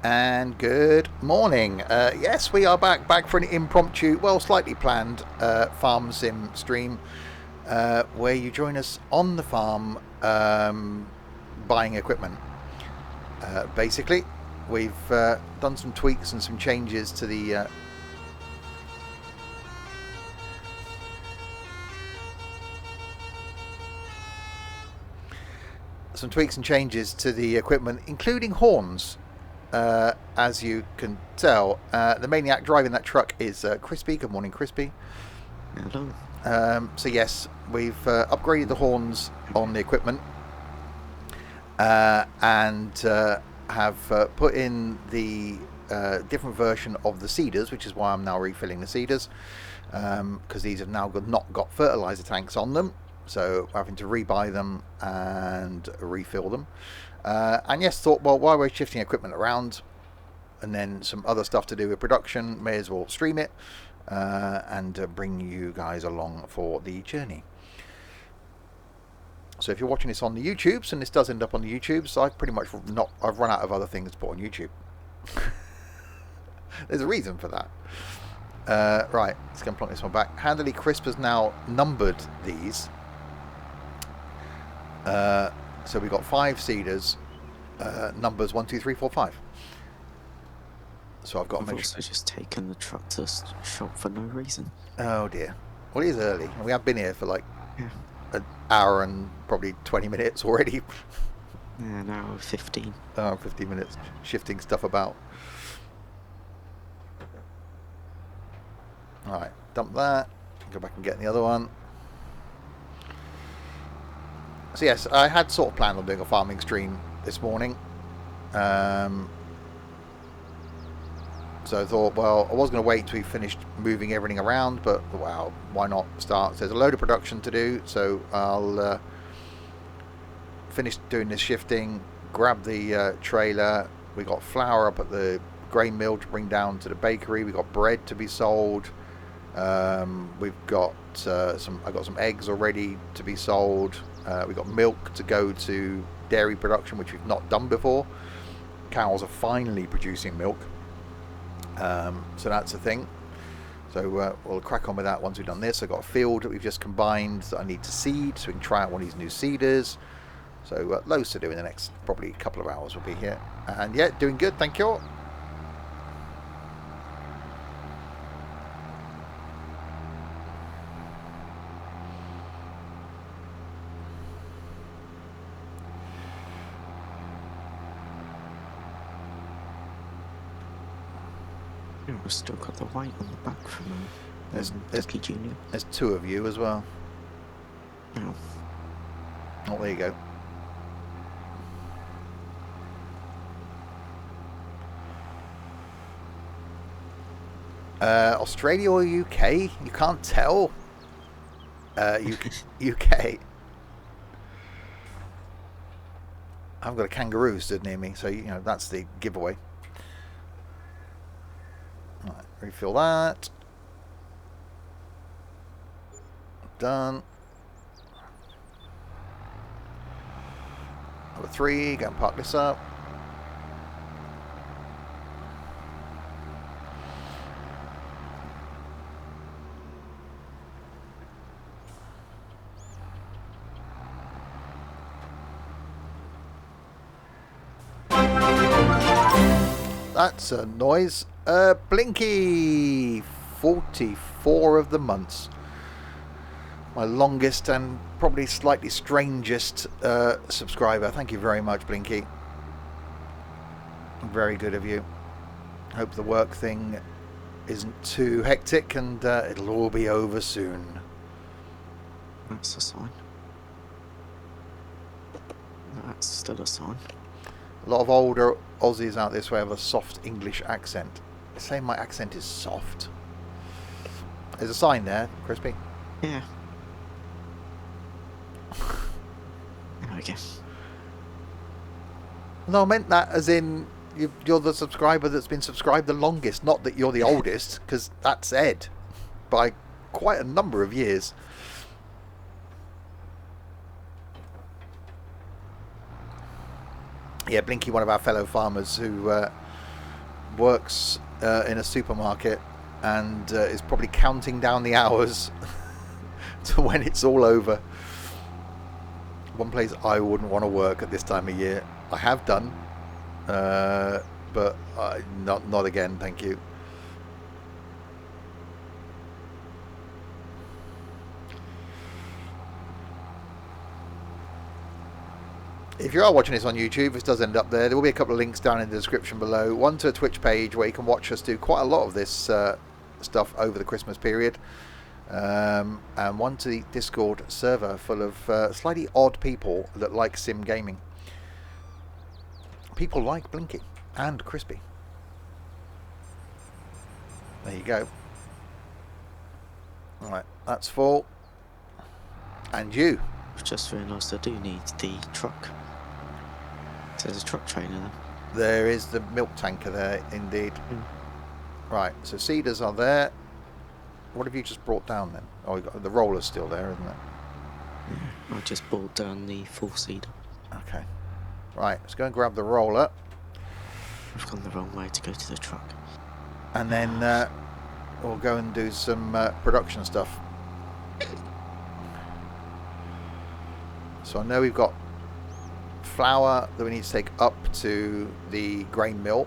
And good morning. Yes, we are back for an impromptu, well, slightly planned farm sim stream where you join us on the farm buying equipment. Basically, we've done some tweaks and some changes to the equipment, including horns. As you can tell, the maniac driving that truck is Crispy. Good morning, Crispy. Hello. So yes, we've upgraded the horns on the equipment and have put in the different version of the seeders, which is why I'm now refilling the seeders, because these have now not got fertilizer tanks on them, so we're having to rebuy them and refill them. And yes, thought, well, while we're shifting equipment around and then some other stuff to do with production, may as well stream it and bring you guys along for the journey. So if you're watching this on the YouTubes, and this does end up on the YouTubes, I've run out of other things to put on YouTube. There's a reason for that. Right, let's go and plonk this one back. Handily Crisp has now numbered these. So we've got 5 seeders, numbers 1, 2, 3, 4, 5. So I've got I've also just taken the truck to shop for no reason. Oh dear. Well, it is early. We have been here for like an hour and probably 20 minutes already. Yeah, an hour 15. 15 minutes shifting stuff about. Alright, dump that. Go back and get the other one. So yes, I had sort of planned on doing a farming stream this morning. So I thought, well, I was going to wait until we finished moving everything around, but wow, why not start? So there's a load of production to do, so I'll finish doing this shifting, grab the trailer. We got flour up at the grain mill to bring down to the bakery. We got bread to be sold. We've got I got some eggs already to be sold. We've got milk to go to dairy production, which we've not done before. Cows are finally producing milk. So that's a thing. So we'll crack on with that once we've done this. I've got a field that we've just combined that I need to seed, so we can try out one of these new seeders. So loads to do in the next probably couple of hours. We'll be here. And yeah, doing good, thank you. We've still got the white on the back from There's Junior. There's 2 of you as well. Oh. Oh, there you go. Australia or UK? You can't tell. UK. I've got a kangaroo stood near me, so you know that's the giveaway. Right, refill that. Done. Number 3, go and park this up. That's a noise. Blinky! 44 of the months. My longest and probably slightly strangest subscriber. Thank you very much, Blinky. Very good of you. Hope the work thing isn't too hectic and it'll all be over soon. That's a sign. That's still a sign. A lot of older Aussies out this way have a soft English accent. They say my accent is soft. There's a sign there, Crispy. Yeah. I guess. No, I meant that as in you're the subscriber that's been subscribed the longest, not that you're the oldest, because that's Ed by quite a number of years. Yeah, Blinky, one of our fellow farmers who works in a supermarket and is probably counting down the hours to when it's all over. One place I wouldn't want to work at this time of year. I have done, but not again, thank you. If you are watching this on YouTube, this does end up there. There will be a couple of links down in the description below. One to a Twitch page where you can watch us do quite a lot of this stuff over the Christmas period. And one to the Discord server full of slightly odd people that like sim gaming. People like Blinky and Crispy. There you go. Alright, that's full. And you. I've just realised I do need the truck. There's a truck trailer there. There is the milk tanker there, indeed. Right, so cedars are there. What have you just brought down then? Oh, you got, the roller's still there, isn't it? Yeah, I just brought down the full cedar. Okay. Right, let's go and grab the roller. I've gone the wrong way to go to the truck. And then we'll go and do some production stuff. So I know we've got flour that we need to take up to the grain mill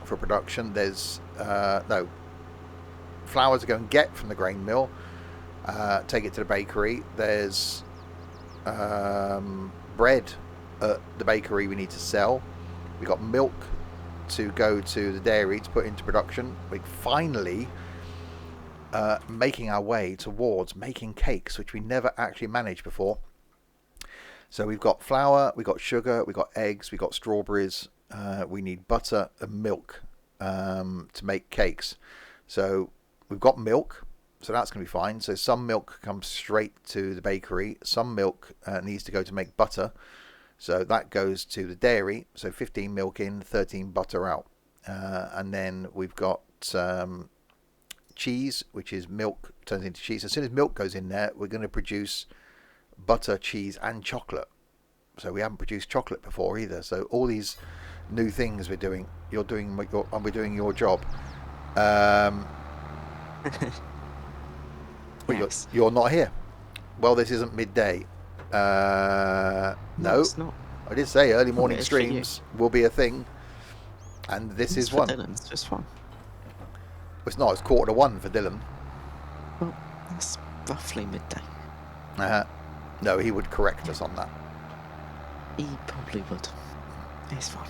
for production. There's flour to go and get from the grain mill, take it to the bakery. There's bread at the bakery we need to sell. We've got milk to go to the dairy to put into production. We're finally making our way towards making cakes, which we never actually managed before. So we've got flour, we've got sugar, we've got eggs, we've got strawberries, we need butter and milk to make cakes. So we've got milk, so that's going to be fine. So some milk comes straight to the bakery, some milk needs to go to make butter. So that goes to the dairy, so 15 milk in, 13 butter out. And then we've got cheese, which is milk turns into cheese. As soon as milk goes in there, we're going to produce butter, cheese and chocolate. So we haven't produced chocolate before either. So all these new things we're doing, we're doing your job. Yes. You're not here. Well, this isn't midday. No, it's not. I did say early morning It is for you. streams will be a thing, and this is for one. Dylan, it's just one. It's not. It's 1:45 for Dylan. Well, that's roughly midday. No, he would correct us on that. He probably would. It's fine.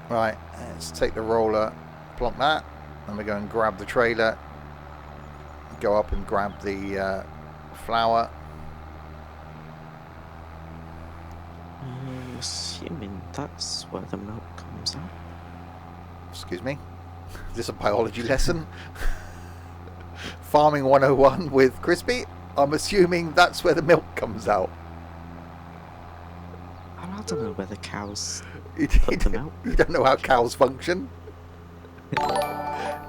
Right, let's take the roller, plonk that, and we go and grab the trailer. Go up and grab the flour. Assuming that's where the milk comes out. Excuse me. Is this a biology lesson? Farming 101 with Crispy. I'm assuming that's where the milk comes out. I don't know where the cows You put the milk. don't know how cows function.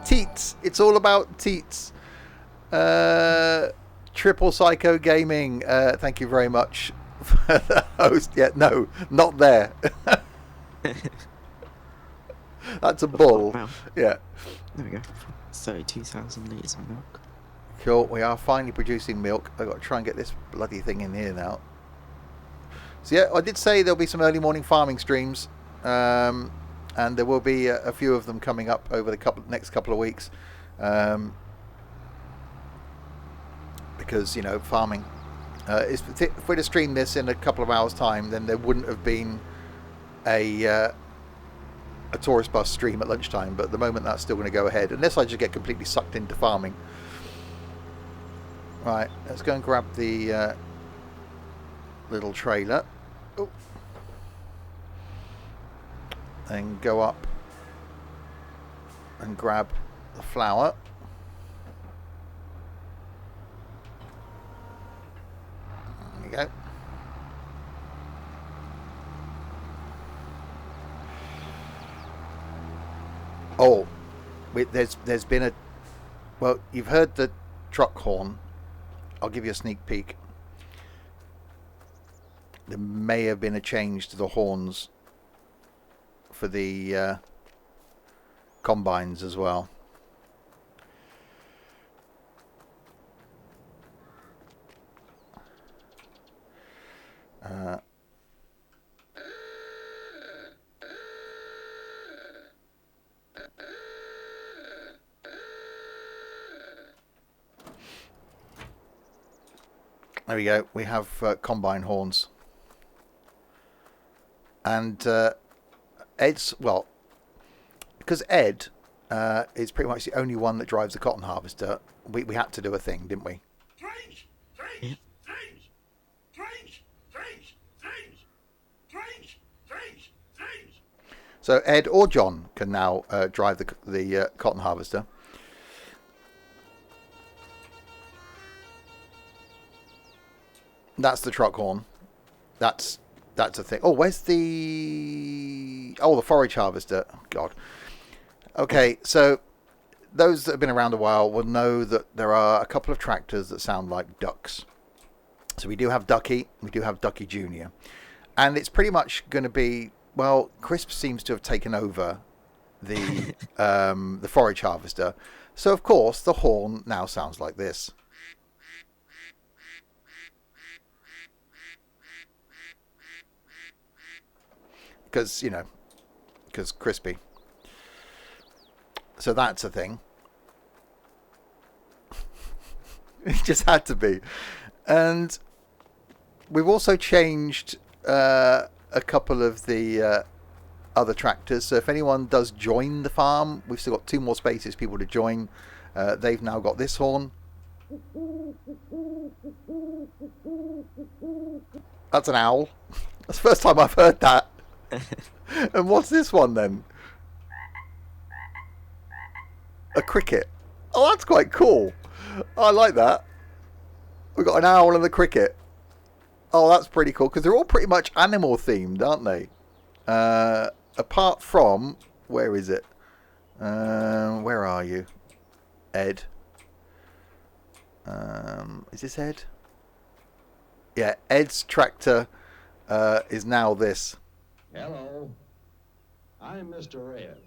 Teats. It's all about teats. Triple Psycho Gaming. Thank you very much for the host. Yeah, no, not there. That's a bull. Wow. Yeah. There we go. 32,000 litres of milk. Cool. We are finally producing milk. I've got to try and get this bloody thing in here now. So yeah, I did say there'll be some early morning farming streams, and there will be a few of them coming up over the next couple of weeks, because you know farming. If we'd have streamed this in a couple of hours' time, then there wouldn't have been a tourist bus stream at lunchtime. But at the moment, that's still going to go ahead, unless I just get completely sucked into farming. Right, let's go and grab the little trailer. Oh. And go up and grab the flour. There you go. Oh, there's been a... Well, you've heard the truck horn. I'll give you a sneak peek. There may have been a change to the horns for the combines as well. There we go. We have combine horns. And Ed's, well, because Ed is pretty much the only one that drives the cotton harvester, we had to do a thing, didn't we? Yeah. So Ed or John can now drive the cotton harvester. That's the truck horn. That's a thing. Oh, where's the forage harvester? Oh, God. Okay, so those that have been around a while will know that there are a couple of tractors that sound like ducks. So we do have Ducky, we do have Ducky Junior, and it's pretty much going to be, well, Crisp seems to have taken over the the forage harvester. So of course the horn now sounds like this. Because, you know, because Crispy. So that's a thing. It just had to be. And we've also changed a couple of the other tractors. So if anyone does join the farm, we've still got 2 more spaces for people to join. They've now got this horn. That's an owl. That's the first time I've heard that. And what's this one then? A cricket. Oh, that's quite cool. I like that. We've got an owl and a cricket. Oh, that's pretty cool, because they're all pretty much animal themed, aren't they? Apart from, where is it? Where are you? Ed. Is this Ed? Yeah, Ed's tractor is now this. Hello, I'm Mr. Ed.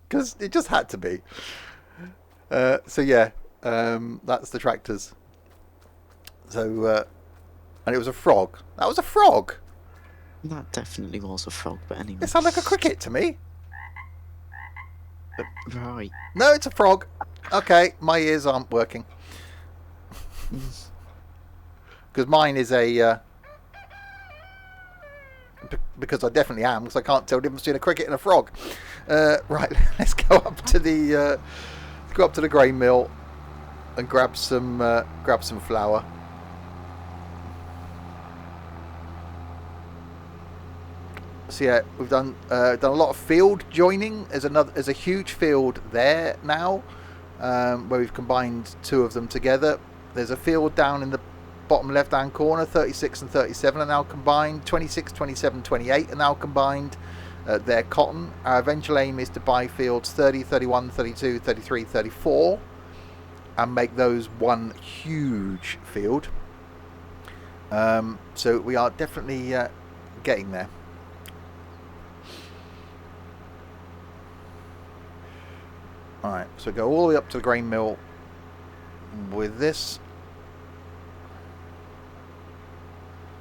Because it just had to be. So yeah, that's the tractors. So, and it was a frog. That was a frog. That definitely was a frog, but anyway. It sounded like a cricket to me. Right. No, it's a frog. Okay, my ears aren't working. Because mine is a... because I definitely am, because I can't tell the difference between a cricket and a frog. Right, let's go up to the grain mill and grab some flour. So yeah, we've done a lot of field joining. There's a huge field there now, where we've combined 2 of them together. There's a field down in the bottom left hand corner. 36 and 37 are now combined. 26, 27, 28 are now combined. They're cotton. Our eventual aim is to buy fields 30, 31, 32, 33, 34 and make those one huge field. So we are definitely getting there. Alright, so go all the way up to the grain mill with this.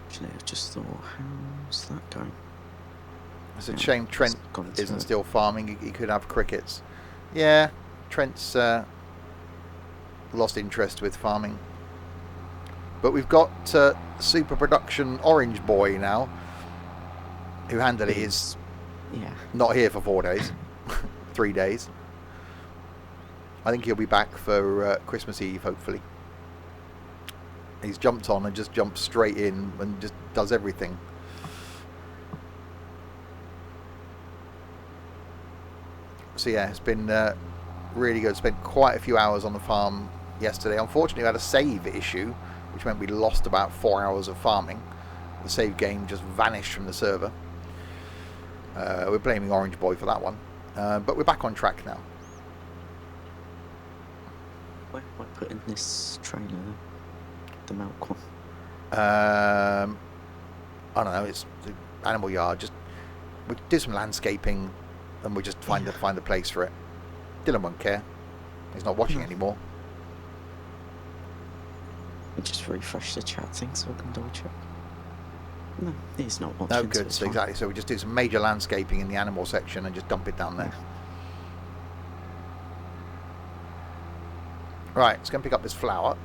Actually, I just thought, how's that going? It's a shame Trent gone to isn't it. still farming. He could have crickets. Yeah, Trent's lost interest with farming. But we've got super production Orange Boy now, who handily is not here for 4 days. 3 days. I think he'll be back for Christmas Eve, hopefully. He's jumped on and just jumps straight in and just does everything. So yeah, it's been really good. Spent quite a few hours on the farm yesterday. Unfortunately, we had a save issue, which meant we lost about 4 hours of farming. The save game just vanished from the server. We're blaming Orange Boy for that one. But we're back on track now. Why put in this trailer, the milk one? I don't know. It's the animal yard. Just we do some landscaping and we'll just find the place for it. Dylan won't care. He's not watching anymore. I just refresh the chat thing so I can double check. No, he's not watching. No, good. So exactly. So we just do some major landscaping in the animal section and just dump it down there. Right, let's go and pick up this flour.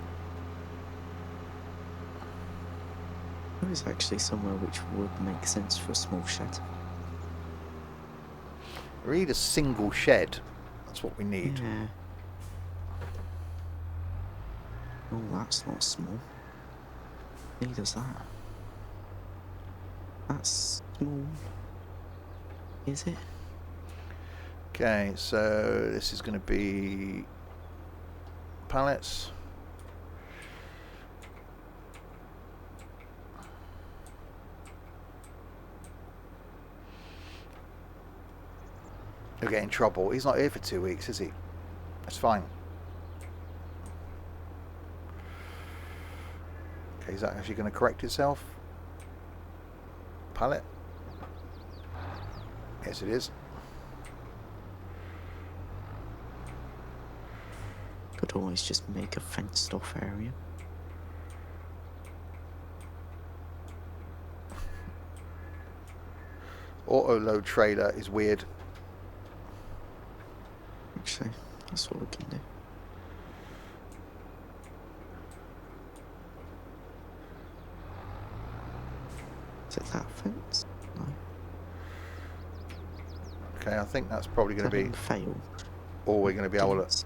There is actually somewhere which would make sense for a small shed. We need a single shed. That's what we need. Yeah. Oh, that's not small. Neither's that. That's small. Is it? Okay, so this is going to be pallets. He'll get in trouble. He's not here for 2 weeks, is he? That's fine. Okay, is that actually going to correct itself? Pallet? Yes, it is. Could always just make a fenced off area. Auto load trailer is weird. Actually, that's what we can do. Is it that fence? No. Okay, I think that's probably going to be fail. all we're going to be able to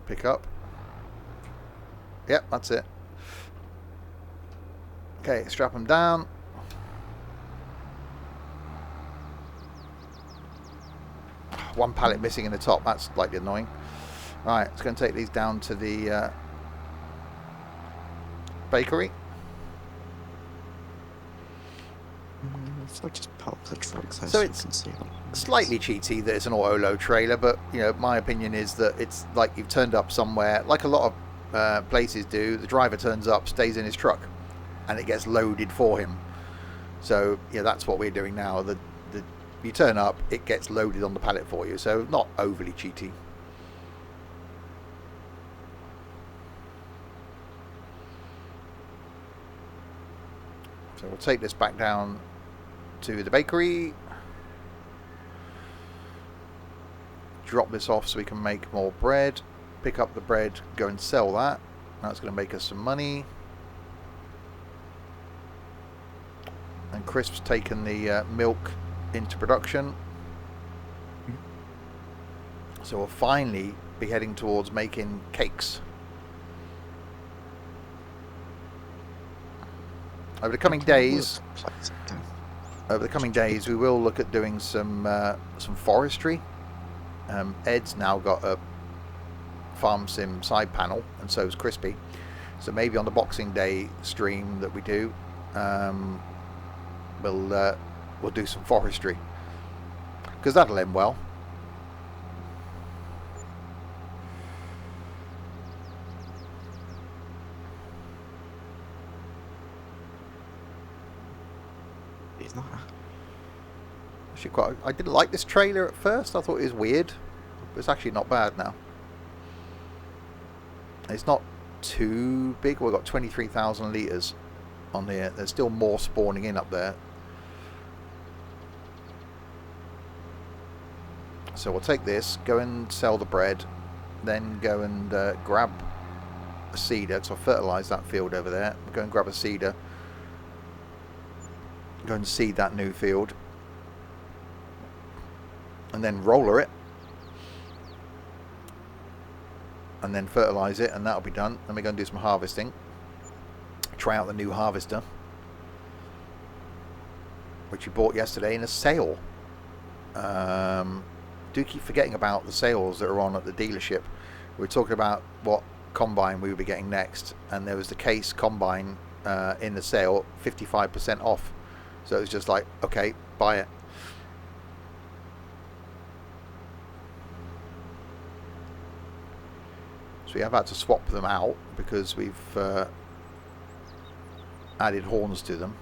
pick up. Yep, that's it. Okay, strap them down. One pallet missing in the top. That's slightly annoying. Right, it's going to take these down to the bakery. If I just park the truck there So I it's can see them. Slightly cheaty that it's an auto load trailer, but you know, my opinion is that it's like you've turned up somewhere, like a lot of places do. The driver turns up, stays in his truck, and it gets loaded for him. So yeah, that's what we're doing now. You turn up, it gets loaded on the pallet for you. So not overly cheaty. So we'll take this back down to the bakery. Drop this off so we can make more bread. Pick up the bread, go and sell that. That's going to make us some money. And Crisp's taken the milk into production. So we'll finally be heading towards making cakes. Over the coming days, we will look at doing some forestry. Ed's now got a farm sim side panel, and so is Crispy. So maybe on the Boxing Day stream that we do, we'll do some forestry, because that'll end well. It's not. Actually, I didn't like this trailer at first. I thought it was weird, but it's actually not bad now. It's not too big. We've got 23,000 litres on there. There's still more spawning in up there. So we'll take this, go and sell the bread, then go and grab a seeder. So I'll fertilise that field over there. Go and grab a seeder. Go and seed that new field. And then roller it. And then fertilise it, and that'll be done. Then we're going to do some harvesting. Try out the new harvester, which we bought yesterday in a sale. Do keep forgetting about the sales that are on at the dealership. We were talking about what combine we would be getting next, and there was the Case combine in the sale, 55% off. So it was just like, okay, buy it. So we have had to swap them out because we've added horns to them.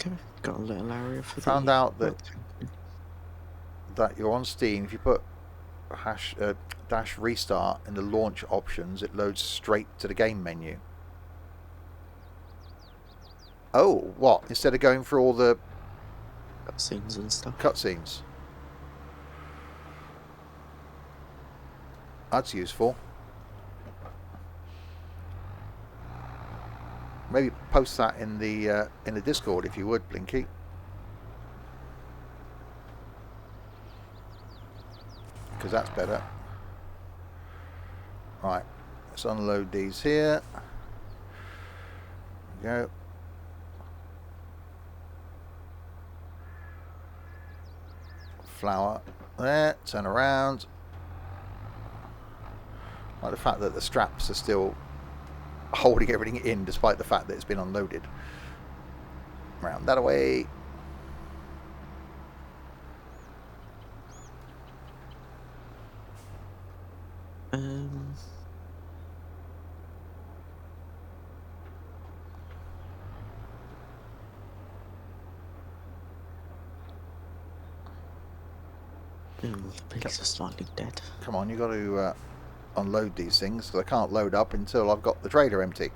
we go. Got a little area for Found the out that oil tank. that you're on Steam. If you put dash restart in the launch options, it loads straight to the game menu. Oh, what? Instead of going through all the Cutscenes and stuff. cutscenes. That's useful. Maybe post that in the Discord if you would, Blinky. Because that's better. Right, let's unload these here. There we go. Flour there, turn around. Like the fact that the straps are still holding everything in despite the fact that it's been unloaded. Round that away. The pigs are slightly dead. Come on, you got to unload these things because I can't load up until I've got the trailer empty.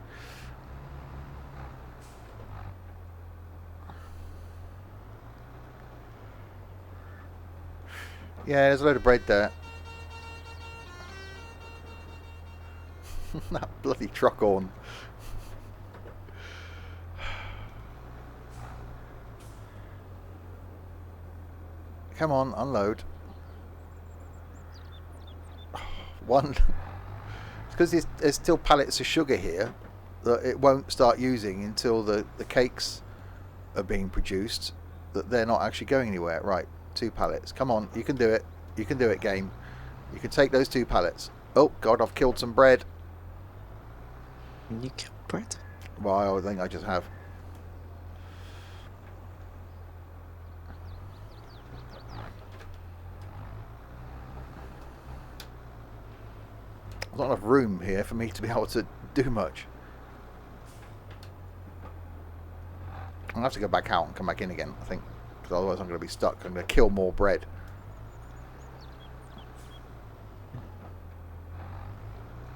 Yeah, there's a load of bread there. That bloody truck horn. Come on, unload. One. It's because there's still pallets of sugar here that it won't start using until the cakes are being produced, that they're not actually going anywhere. Right, 2 pallets. Come on, you can do it. You can do it, game. You can take those 2 pallets. Oh, God, I've killed some bread. You killed bread? Well, I think I just have. There's not enough room here for me to be able to do much. I'll have to go back out and come back in again, I think. Because otherwise I'm going to be stuck. I'm going to kill more bread.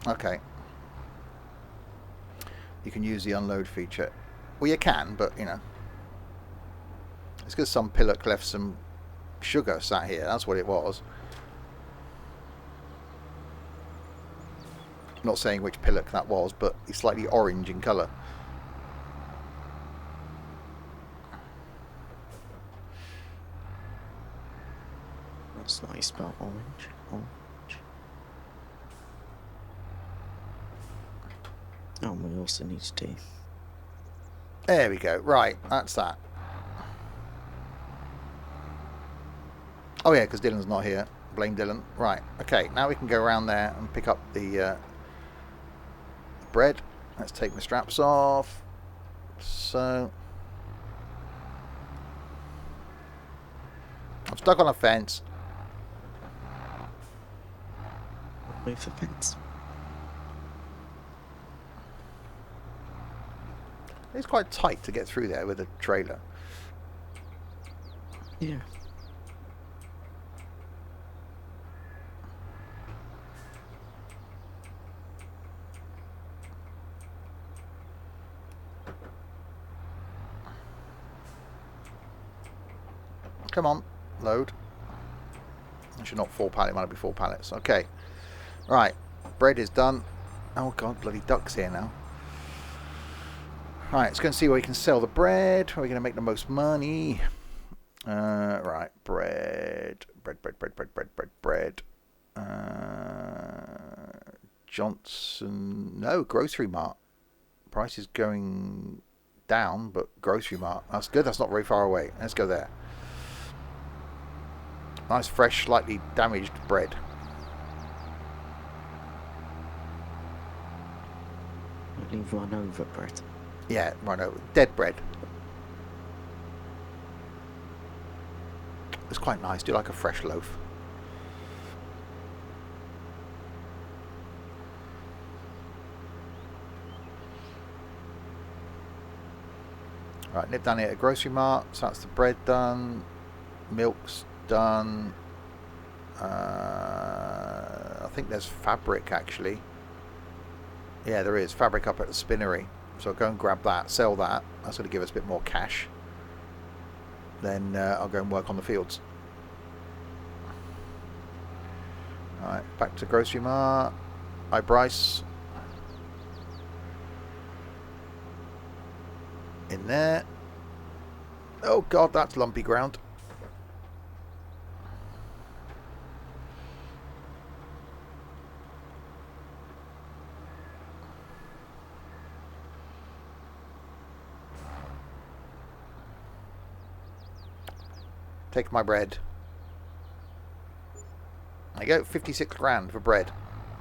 Okay. You can use the unload feature. Well, you can, but, you know. It's because some pillock left some sugar sat here. That's what it was. Not saying which pillock that was, but it's slightly orange in colour. That's not you spell orange. Orange. Oh, we also need to do. There we go. Right, that's that. Oh yeah, because Dylan's not here. Blame Dylan. Right, okay. Now we can go around there and pick up the bread. Let's take the straps off. So I'm stuck on a fence. Move the fence. It's quite tight to get through there with a trailer. Yeah. Come on, load. Actually, not 4 pallets. It might be 4 pallets. Okay. Right, bread is done. Oh god, bloody duck's here now. Right, let's go and see where we can sell the bread. Where are we going to make the most money? Right, bread. Bread. Johnson. No, Grocery Mart. Price is going down, but Grocery Mart. That's good. That's not very far away. Let's go there. Nice, fresh, slightly damaged bread. Leave one over bread. Yeah, right over. Dead bread. It's quite nice. Do you like a fresh loaf? Right, nip down here at Grocery Mart. So that's the bread done. Milk's done. I think there's fabric actually. Yeah, there is fabric up at the spinnery. So I'll go and grab that, sell that. That's going to give us a bit more cash. Then I'll go and work on the fields. Alright, back to Grocery Mart. Hi, Bryce. In there. Oh god, that's lumpy ground. Take my bread. There you go, 56 grand for bread.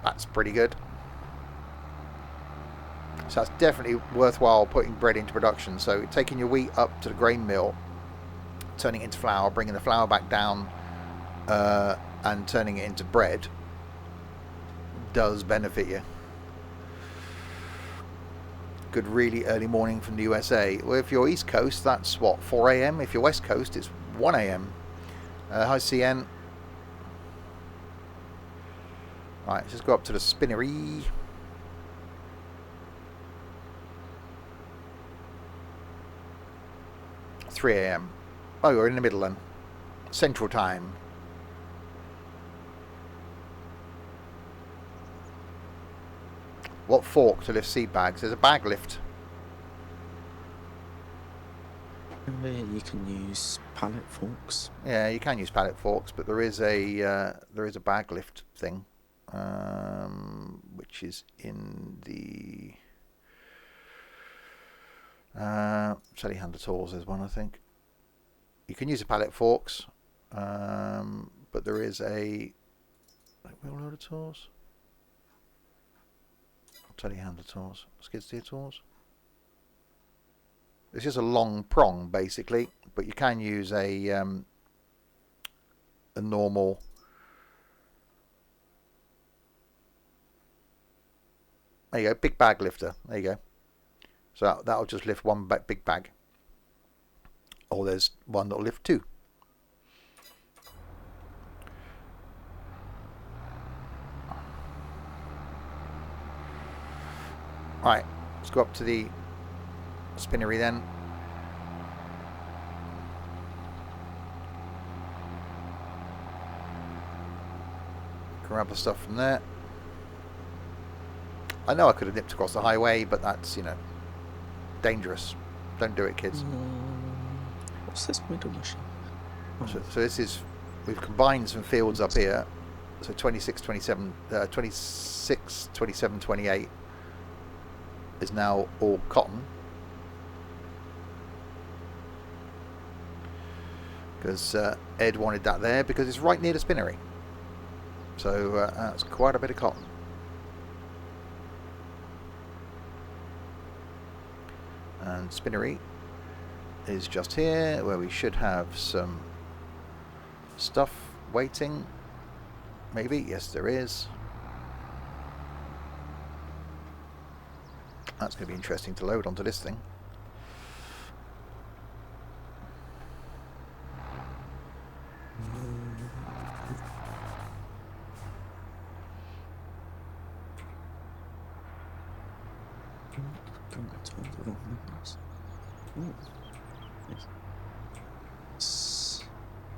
That's pretty good. So that's definitely worthwhile putting bread into production. So taking your wheat up to the grain mill, turning it into flour, bringing the flour back down, and turning it into bread does benefit you. Good really early morning from the USA. Well, if you're East Coast, that's what, 4 a.m. If you're West Coast, it's 1 a.m. Hi CN. Right, let's just go up to the spinnery. It's 3 a.m. Oh, we're in the middle then. Central time. What fork to lift seed bags? There's a bag lift. You can use pallet forks. Yeah, you can use pallet forks, but there is a bag lift thing, which is in the telehandler tools. There's one, I think. You can use the pallet forks, but there is a wheel loader tools, telehandler tools, skid steer tools. It's just a long prong, basically, but you can use a normal. There you go, big bag lifter. There you go. So that'll just lift one big bag. Or there's one that'll lift two. Right, let's go up to the spinnery then. Grab the stuff from there. I know I could have nipped across the highway, but that's, you know, dangerous. Don't do it, kids. What's this middle machine? Oh. So this is, we've combined some fields up here. So 26, 27, 26, 27, 28 is now all cotton. Because Ed wanted that there because it's right near the spinnery. So that's quite a bit of cotton. And spinnery is just here where we should have some stuff waiting. Maybe, yes there is. That's going to be interesting to load onto this thing.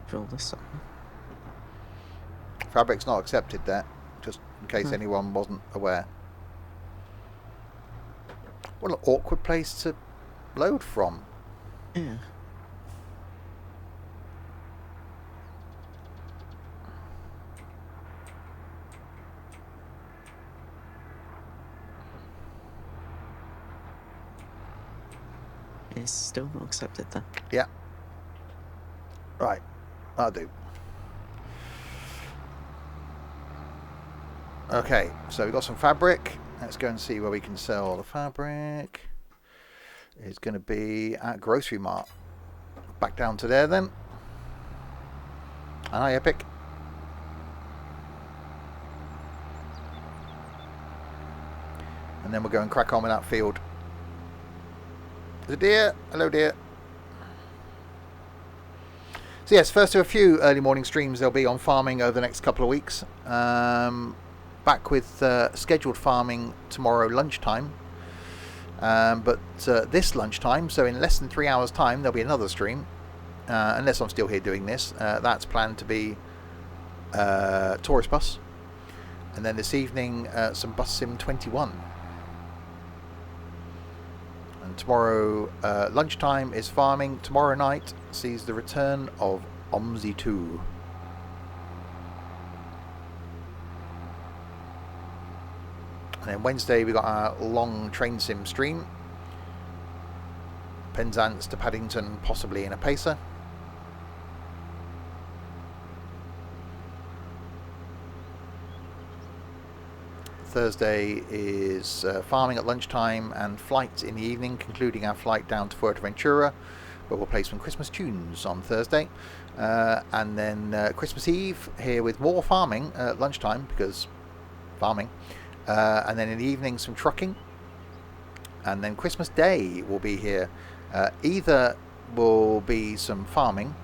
Fill this up. Fabric's not accepted there, just in case anyone wasn't aware. What an awkward place to load from. Yeah. It's still not accepted there. Yeah. Right. I'll do. Okay, so we've got some fabric. Let's go and see where we can sell the fabric. It's going to be at Grocery Mart. Back down to there then. Hi, Epic. And then we'll go and crack on with that field. There's a deer. Hello, deer. So yes, first of a few early morning streams there'll be on farming over the next couple of weeks. Back with scheduled farming tomorrow lunchtime. But this lunchtime, so in less than 3 hours time, there'll be another stream. Unless I'm still here doing this. That's planned to be Tourist Bus. And then this evening, some Bus Sim 21. And tomorrow lunchtime is farming. Tomorrow night sees the return of OMSI 2. And then Wednesday we got our long train sim stream. Penzance to Paddington, possibly in a pacer. Thursday is farming at lunchtime and flights in the evening, concluding our flight down to Fuerteventura, where we'll play some Christmas tunes on Thursday. And then Christmas Eve here with more farming at lunchtime, because farming. And then in the evening some trucking. And then Christmas Day will be here. Either will be some farming,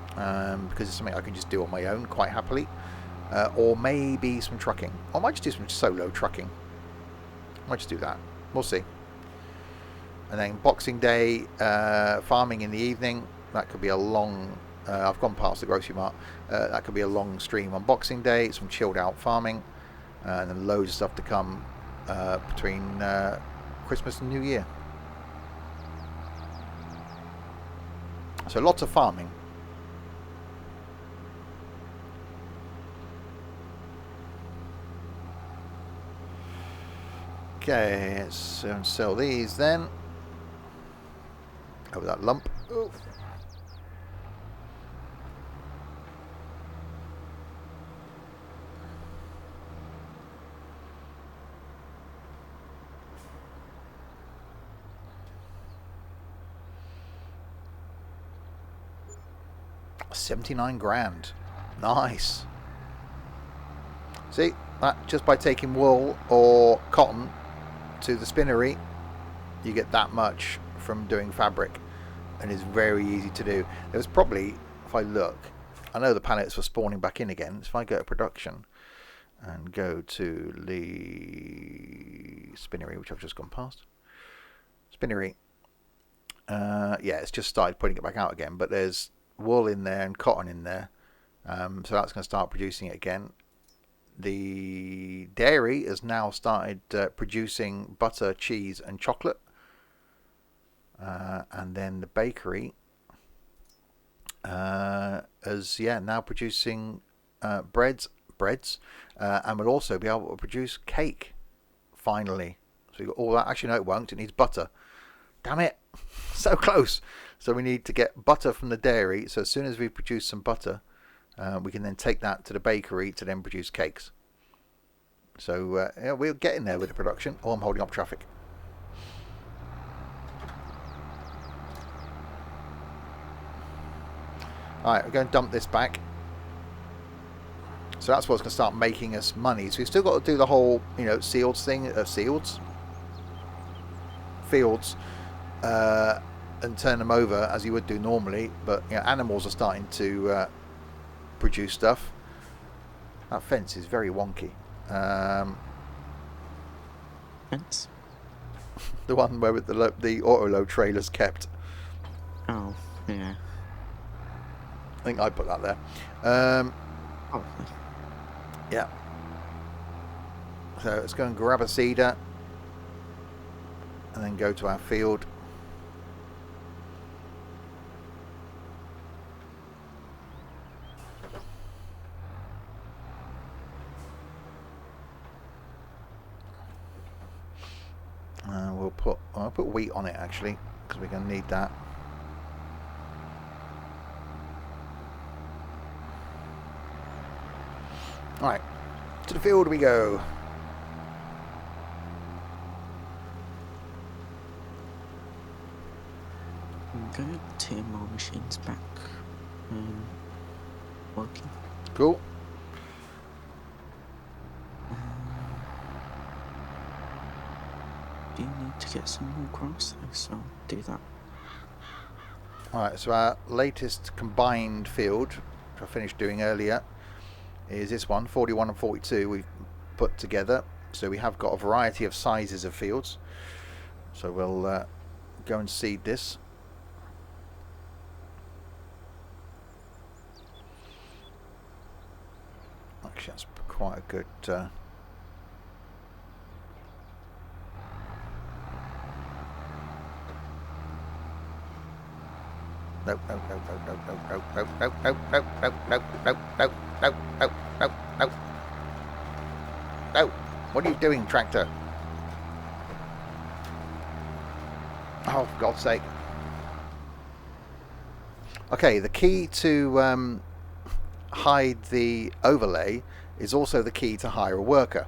because it's something I can just do on my own quite happily. Or maybe some trucking. Or I might just do some solo trucking. I might just do that. We'll see. And then Boxing Day, farming in the evening. That could be a long... I've gone past the grocery mart. That could be a long stream on Boxing Day. Some chilled out farming. And then loads of stuff to come between Christmas and New Year. So lots of farming. Okay, let's sell these then. Over that lump. Ooh. $79,000. Nice. See, that just by taking wool or cotton to the spinnery, you get that much from doing fabric, and it's very easy to do. There was probably, if I look, I know the pallets were spawning back in again. So if I go to production and go to the spinnery, which I've just gone past, spinnery, yeah, it's just started putting it back out again, but there's wool in there and cotton in there, so that's going to start producing it again. The dairy has now started producing butter, cheese and chocolate, and then the bakery is now producing breads, and will also be able to produce cake finally. So we've got all that. Actually no, it won't, it needs butter. Damn it. So close. So we need to get butter from the dairy. So as soon as we produce some butter, we can then take that to the bakery to then produce cakes. So yeah, we're getting there with the production. Oh, I'm holding up traffic. Alright, we're going to dump this back. So that's what's going to start making us money. So we've still got to do the whole, fields, and turn them over as you would do normally. But animals are starting to produce stuff. That fence is very wonky. Fence? The one where the auto-load trailer's kept. Oh, yeah. I think I put that there. Oh. Yeah. So let's go and grab a cedar and then go to our field. I'll put wheat on it actually, because we're going to need that. Alright, to the field we go. Good. TMR machines back working. Cool. Do you need need to get some more grass though, so I'll do that. Alright, so our latest combined field, which I finished doing earlier, is this one, 41 and 42 we've put together. So we have got a variety of sizes of fields. So we'll go and seed this. Actually, that's quite a good... No, no, no, no, no, no, no, no, no, no, no, no, no, no, no, no, no, no. No! What are you doing, tractor? Oh, for God's sake. Okay, the key to hide the overlay is also the key to hire a worker.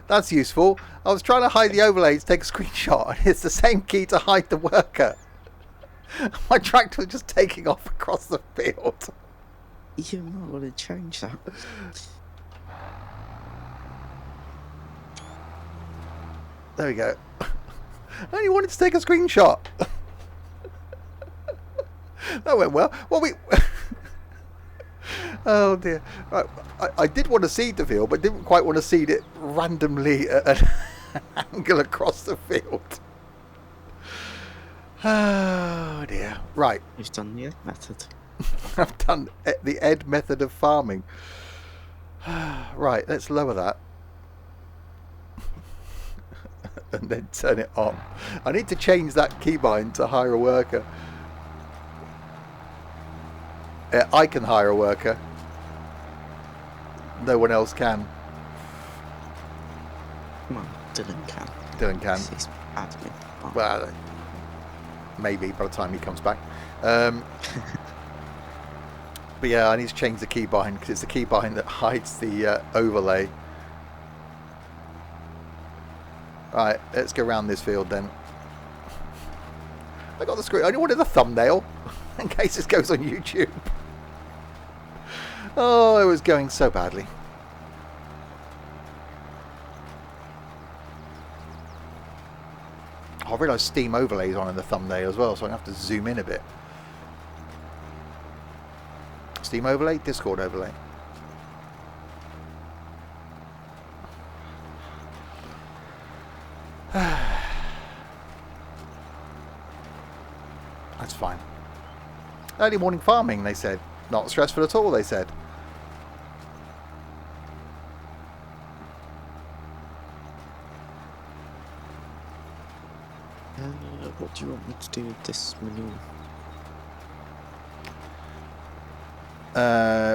That's useful. I was trying to hide the overlay to take a screenshot, and it's the same key to hide the worker. My tractor was just taking off across the field. You might want to change that. There we go. I only wanted to take a screenshot. That went well. Well, we... Oh dear. Right. I did want to seed the field, but didn't quite want to seed it randomly at an angle across the field. Oh dear. Right. You've done the Ed method. I've done the Ed method of farming. Right, let's lower that. And then turn it on. I need to change that keybind to hire a worker. I can hire a worker. No one else can. Well, Dylan can. Dylan can. He's admin. Oh. Well, maybe by the time he comes back. But yeah, I need to change the keybind because it's the keybind that hides the overlay. Right, let's go around this field then. I got the screen. I only wanted the thumbnail in case this goes on YouTube. Oh, it was going so badly. I realised Steam overlays on in the thumbnail as well, so I'm going to have to zoom in a bit. Steam overlay, Discord overlay. That's fine. Early morning farming, they said. Not stressful at all, they said. What do you want me to do with this manure?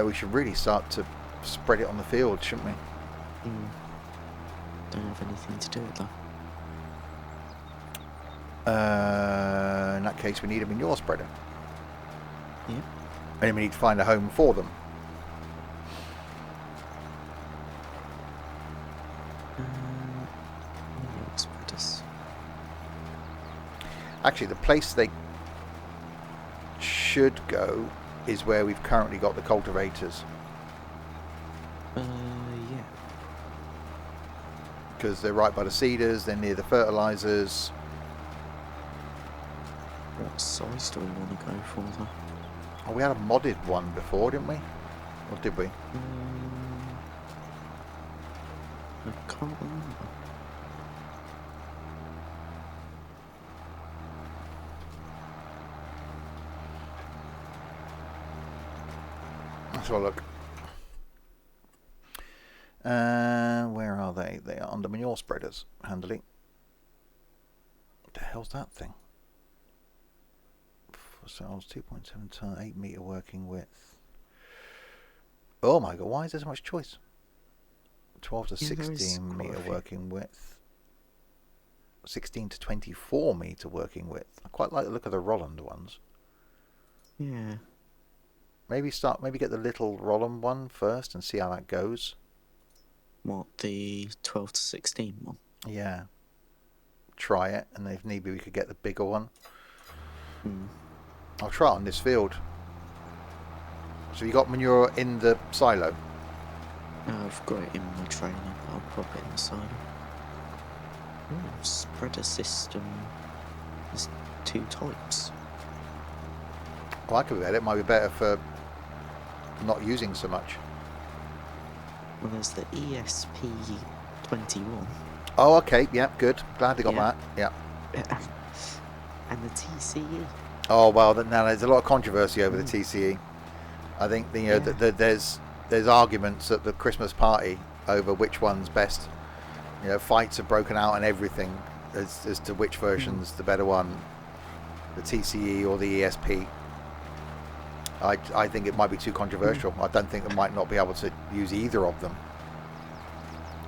We should really start to spread it on the field, shouldn't we? Don't have anything to do with that. In that case, we need a manure spreader. Yeah. And we need to find a home for them. Manure spreaders. Actually, the place they should go is where we've currently got the cultivators. Yeah. Because they're right by the seeders, they're near the fertilizers. What size do we want to go for though? Oh, we had a modded one before, didn't we? Or did we? I can't remember. Let's have a look. Where are they? They are under manure spreaders, handily. What the hell's that thing? For cells, 2.7 ton, 8 meter working width. Oh my god, why is there so much choice? 12 to 16 meter working width. 16 to 24 meter working width. I quite like the look of the Roland ones. Yeah. Maybe get the little Roland one first and see how that goes. What, the 12 to 16 one? Yeah. Try it, and if need be, we could get the bigger one. I'll try it on this field. So you got manure in the silo? I've got it in my trailer, but I'll pop it in the silo. Spreader system. There's 2 types. Well, I could bet it might be better for not using so much. Well, there's the ESP21 Oh, okay. Yeah, good. Glad they got Yeah. that. Yeah. and the TCE. Oh well, now there's a lot of controversy over the TCE. I think there's arguments at the Christmas party over which one's best. Fights have broken out and everything as to which version's the better one, the TCE or the ESP. I think it might be too controversial. I don't think they might not be able to use either of them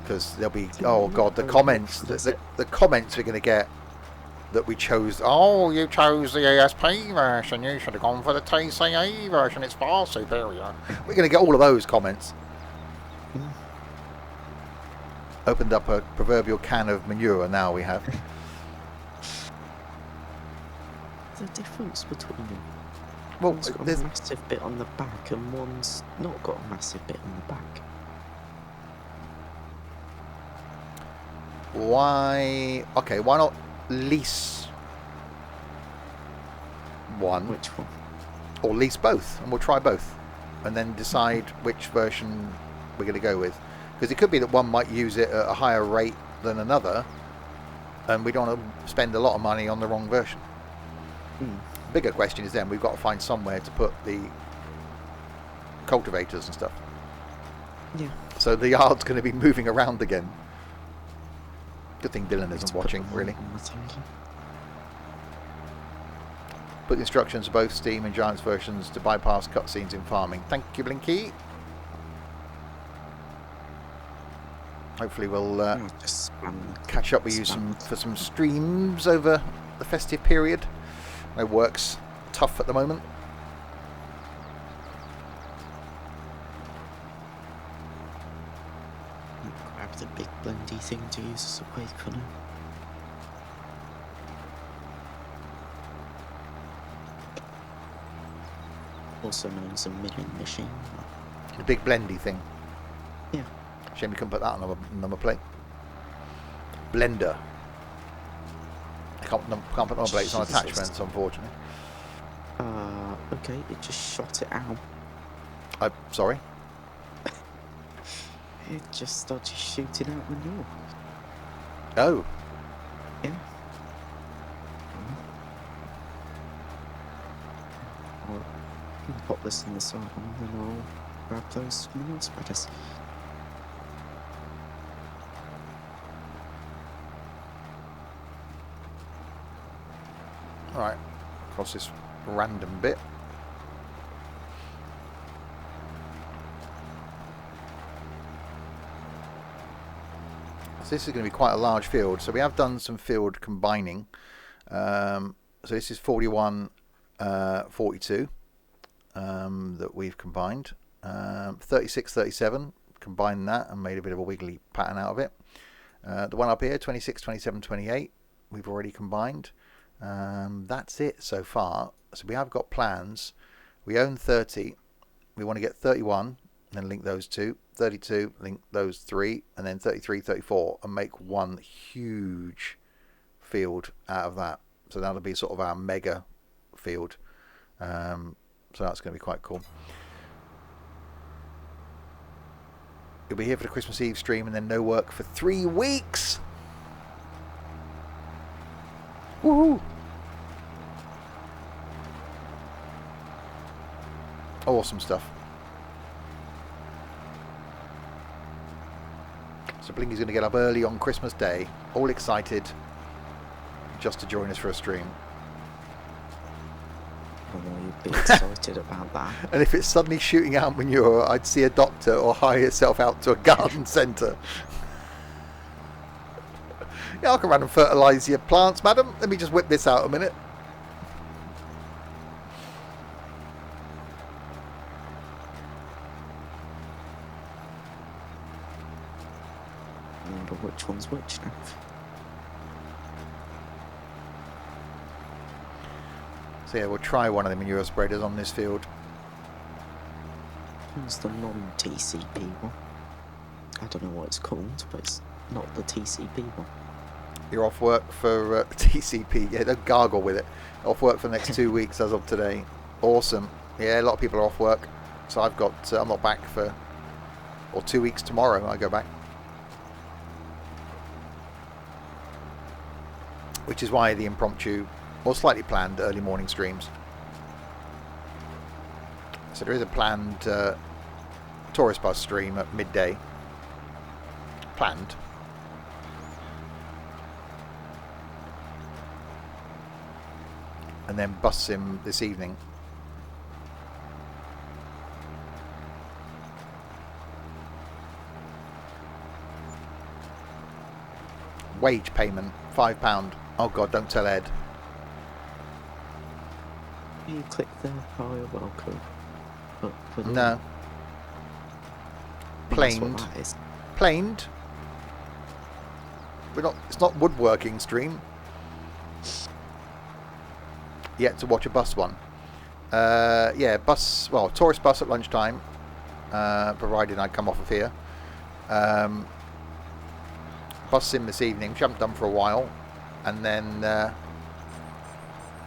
because there'll be the comments the comments we're going to get that we chose. Oh, you chose the ESP version. You should have gone for the TCE version. It's far superior. We're going to get all of those comments. Opened up a proverbial can of manure. Now we have. The difference between them. Well, One's got a there's massive bit on the back, and one's not got a massive bit on the back. why? Okay, why not lease one Which one? or lease both, and we'll try both, and then decide which version we're going to go with. Because it could be that one might use it at a higher rate than another, and we don't want to spend a lot of money on the wrong version. Bigger question is then we've got to find somewhere to put the cultivators and stuff. Yeah. So the yard's going to be moving around again. Good thing Dylan isn't Just put watching, them really. on the tanker. Put the instructions for both Steam and Giants versions to bypass cutscenes in farming. Thank you, Blinky. Hopefully we'll Just spam catch up with you for some streams over the festive period. No work's tough at the moment. grab the big blendy thing to use as a wake for now. Also known as a milling machine. The big blendy thing. Yeah. Shame you couldn't put that on a number plate. Blender. Can't put number plates on Jesus. attachments, unfortunately. Okay, it just shot it out. I'm sorry. It just started shooting out manure. Oh. Yeah. I'll pop this in the side and then I'll grab those manure spreaders. Alright. Across this random bit. So this is going to be quite a large field. So we have done some field combining. So this is 41, 42 that we've combined. 36, 37, combined that and made a bit of a wiggly pattern out of it. The one up here, 26, 27, 28, we've already combined. That's it so far. So we have got plans. We own 30. We want to get 31, then link those two. 32, link those three, and then 33, 34, and make one huge field out of that. So that'll be sort of our mega field. So that's going to be quite cool. You'll be here for the Christmas Eve stream and then no work for 3 weeks. Woohoo! Awesome stuff. So Blinky's going to get up early on Christmas Day, all excited, just to join us for a stream. I know you'd be excited about that. And if it's suddenly shooting out manure, I'd see a doctor or hire yourself out to a garden centre. Yeah, I can run and fertilise your plants, madam. Let me just whip this out a minute. I wonder which one's which now. So yeah, we'll try one of the manure spreaders on this field. One's the non-TCP one. I don't know what it's called, but it's not the TCP one. You're off work for TCP. Yeah, don't gargle with it. Off work for the next 2 weeks as of today. Awesome. Yeah, a lot of people are off work. So I've got, I'm not back for, or 2 weeks tomorrow I go back. Which is why the impromptu, or slightly planned early morning streams. So there is a planned tourist bus stream at midday. Planned. And then bus sim this evening. Wage payment, £5. Oh God, don't tell Ed. You click the "Hi, welcome" up with No. That's what Planed. that is. Planed. We're not. It's not woodworking stream. Yet to watch a bus one. Yeah, bus. Well, tourist bus at lunchtime, provided I come off of here. Bus sim this evening, which I haven't done for a while, and then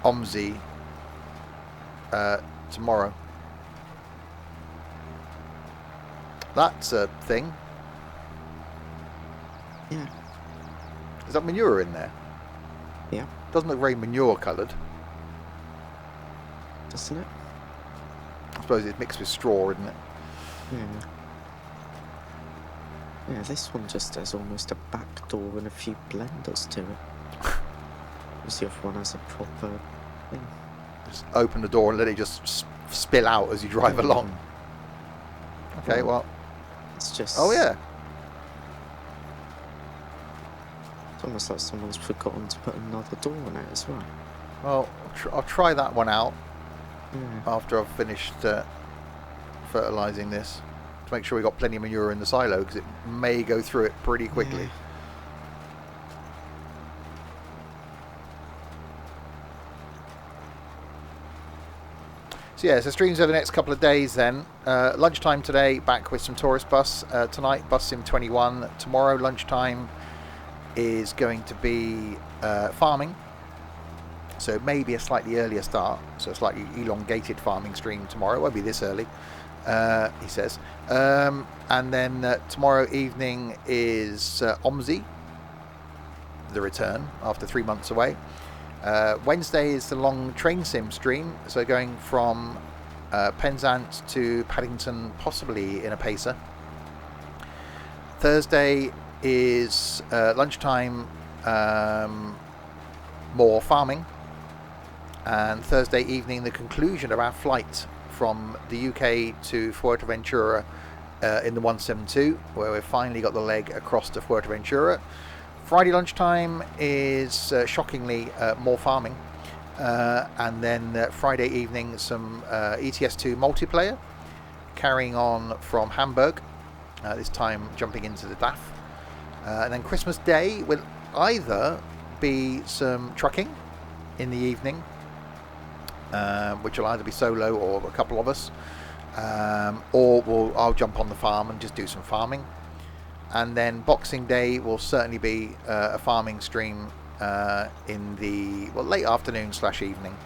OMSI tomorrow. That's a thing. Yeah. Is that manure in there? Yeah. Doesn't look very manure coloured. Doesn't it? I suppose it's mixed with straw, isn't it? Yeah. Yeah, this one just has almost a back door and a few blenders to it. Whereas the other one has a proper thing. Just open the door and let it just spill out as you drive along. Okay, well. It's just... Oh, yeah. It's almost like someone's forgotten to put another door on it as well. Well, I'll try that one out Yeah. after I've finished fertilising this. To make sure we've got plenty of manure in the silo, because it may go through it pretty quickly. Yeah. So yeah, so streams over the next couple of days then. Lunchtime today, back with some tourist bus. Tonight, bus sim 21. Tomorrow, lunchtime is going to be farming. So maybe a slightly earlier start. So a slightly elongated farming stream tomorrow. It won't be this early, he says. And then tomorrow evening is OMSI, the return after 3 months away. Wednesday is the long train sim stream, so going from Penzance to Paddington, possibly in a pacer. Thursday is lunchtime, more farming, and Thursday evening the conclusion of our flight from the UK to Fuerteventura in the 172, where we've finally got the leg across to Fuerteventura. Friday lunchtime is shockingly more farming, and then Friday evening some ETS2 multiplayer, carrying on from Hamburg, this time jumping into the DAF. And then Christmas Day will either be some trucking in the evening, which will either be solo or a couple of us, or I'll jump on the farm and just do some farming. And then Boxing Day will certainly be a farming stream in the late afternoon / evening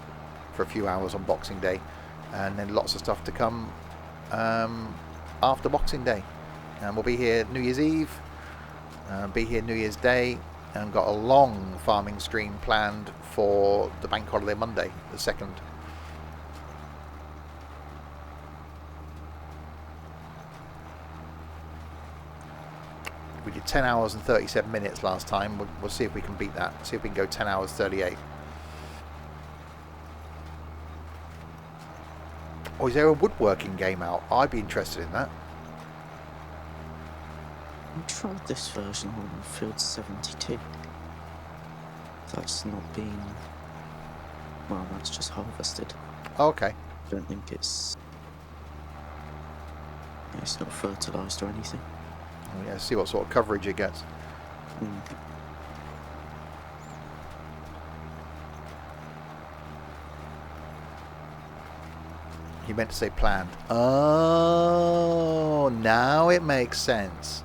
for a few hours on Boxing Day, and then lots of stuff to come after Boxing Day. And we'll be here New Year's Eve, be here New Year's Day, and got a long farming stream planned for the Bank Holiday Monday, the 2nd. We did 10 hours and 37 minutes last time. We'll see if we can beat that. See if we can go 10 hours 38. Or is there a woodworking game out? I'd be interested in that. I tried this version on Field 72. That's not been... Well, that's just harvested. Oh, okay. I don't think it's... It's not fertilised or anything. Oh, yeah, see what sort of coverage it gets. You meant to say planned. Oh, now it makes sense.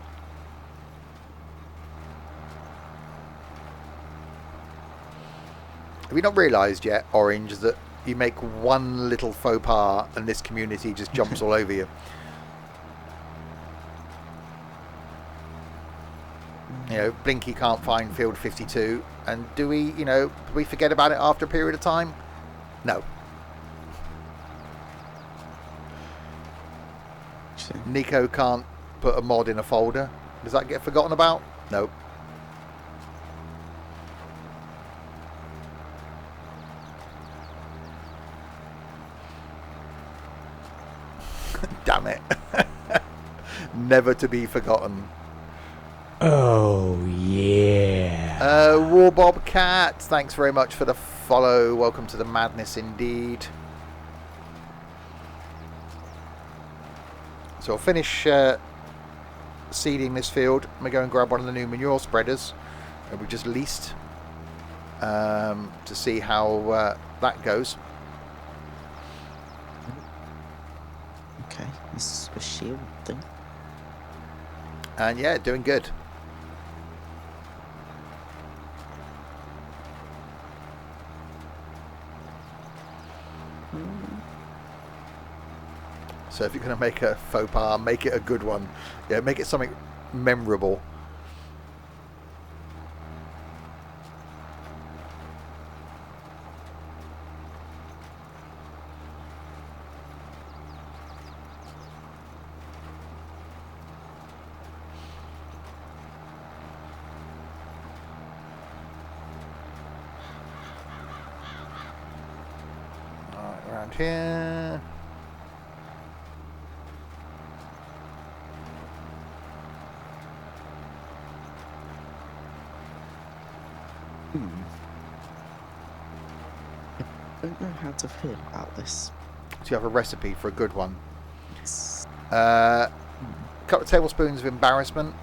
Have you not realised yet, Orange, that you make one little faux pas and this community just jumps all over you? You know, Blinky can't find field 52, and do we forget about it after a period of time? No. Nico can't put a mod in a folder. Does that get forgotten about? Nope. Damn it. Never to be forgotten. Oh, yeah. Warbob Cat, thanks very much for the follow. Welcome to the madness indeed. So I'll finish seeding this field. I'm going to go and grab one of the new manure spreaders that we just leased to see how that goes. Okay, this is a shield thing. And yeah, doing good. So if you're going to make a faux pas, make it a good one. Yeah, make it something memorable. Right, around here. I don't know how to feel about this. Do you have a recipe for a good one? It's... A couple of tablespoons of embarrassment,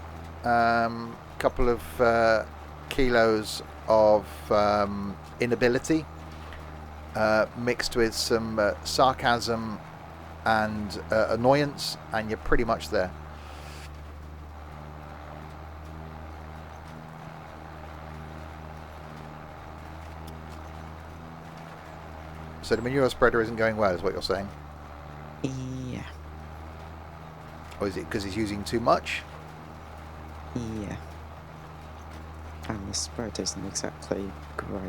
couple of kilos of inability, mixed with some sarcasm and annoyance, and you're pretty much there. So the manure spreader isn't going well, is what you're saying? Yeah. Or is it because he's using too much? Yeah. And the spread isn't exactly great.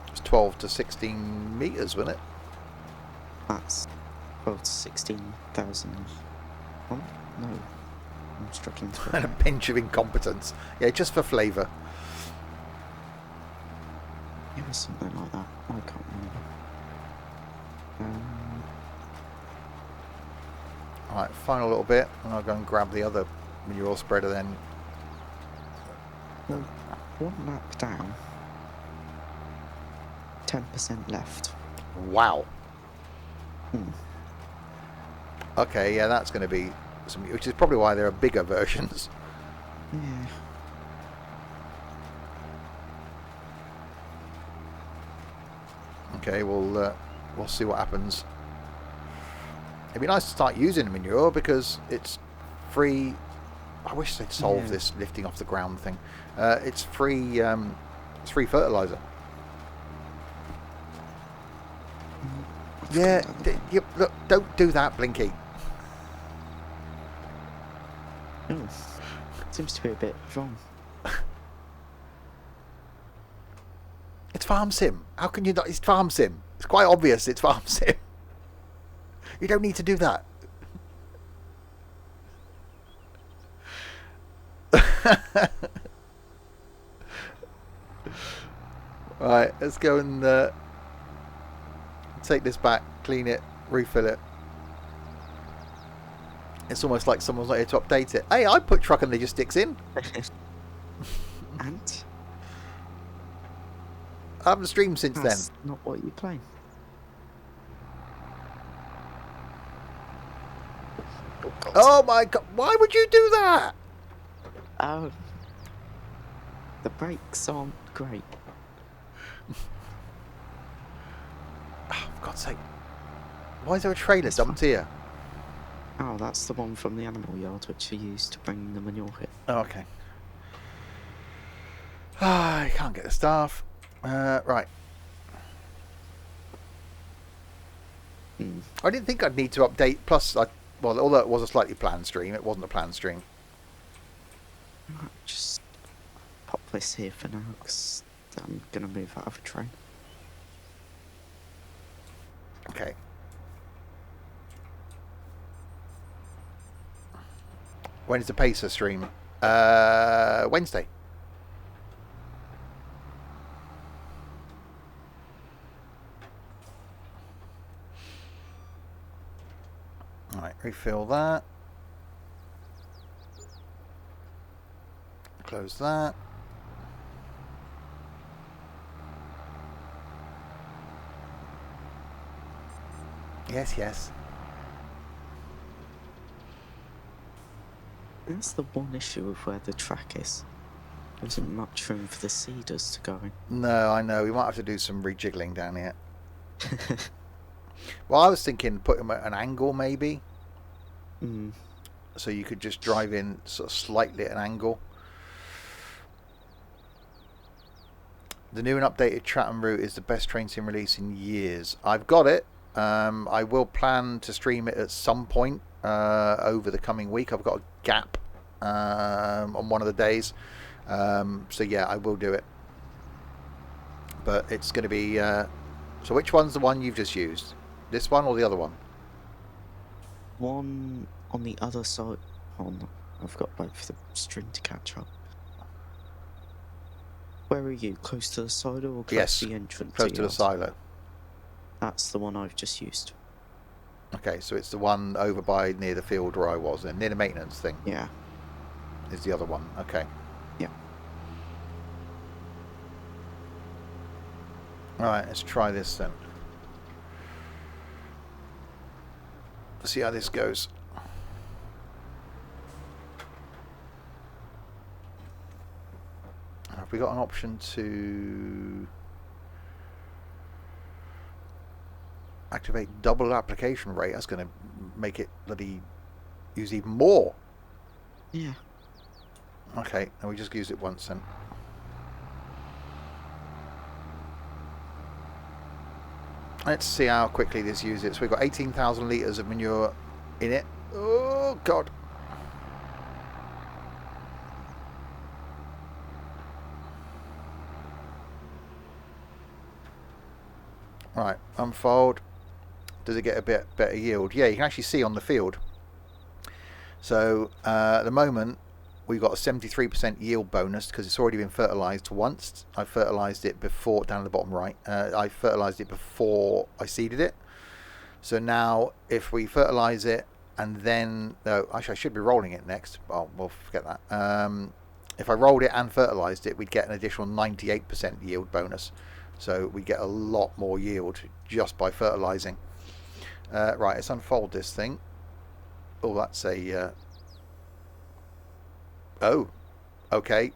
It's 12 to 16 meters, wasn't it? That's 12 to 16,000. Oh, no. I'm struggling to... And a pinch of incompetence. Yeah, just for flavour. It was something like that. I can't remember. Alright, final little bit, and I'll go and grab the other manure spreader then. Well, one lap down. 10% left. Wow. Hmm. Okay, yeah, that's going to be some, which is probably why there are bigger versions. Yeah. Okay, we'll see what happens. It'd be nice to start using manure because it's free. I wish they'd solve this lifting off the ground thing. It's free. It's free fertilizer. Yeah, look, don't do that, Blinky. Oh, seems to be a bit wrong. It's Farm Sim. How can you not? It's Farm Sim. It's quite obvious it's Farm Sim. You don't need to do that. Right, let's go and take this back, clean it, refill it. It's almost like someone's not here to update it. Hey, I put truck and logistics in. And? I haven't streamed since That's then. not what you play. Oh my god, why would you do that? Oh. The brakes aren't great. Oh, for God's sake. Why is there a trailer It's dumped here? Oh, that's the one from the animal yard which you used to bring the manure here. Oh, okay. I can't get the staff. Right. I didn't think I'd need to update. Plus, well, although it was a slightly planned stream, it wasn't a planned stream. I'll just pop this here for now, because I'm going to move out of a train. Okay. When is the Pacer stream? Wednesday. Alright, refill that. Close that. Yes, yes. That's the one issue with where the track is. There isn't much room for the cedars to go in. No, I know. We might have to do some rejiggling down here. Well, I was thinking put them at an angle, maybe. So you could just drive in sort of slightly at an angle. The new and updated Chatham route is the best train sim release in years. I've got it. I will plan to stream it at some point over the coming week. I've got a gap on one of the days. So yeah, I will do it. But it's going to be... so which one's the one you've just used? This one or the other one? One on the other side. I've got both the string to catch up. Where are you? Close to the silo or close to the entrance? Close to the silo. That's the one I've just used. Okay, so it's the one over by near the field where I was, and near the maintenance thing. Yeah. Is the other one. Okay. Yeah. Alright, let's try this then. Let's see how this goes. Have we got an option to activate double application rate? That's going to make it bloody use even more. Yeah. Okay, and we just use it once then. Let's see how quickly this uses it. So we've got 18,000 litres of manure in it. Oh, God. Right, unfold. Does it get a bit better yield? Yeah, you can actually see on the field. So at the moment, we've got a 73% yield bonus because it's already been fertilised once. I fertilised it before, down at the bottom right. I fertilised it before I seeded it. So now if we fertilise it and then... No, actually I should be rolling it next. Oh, we'll forget that. If I rolled it and fertilised it, we'd get an additional 98% yield bonus. So we get a lot more yield just by fertilising. Right, let's unfold this thing. Oh, that's a... Oh, okay.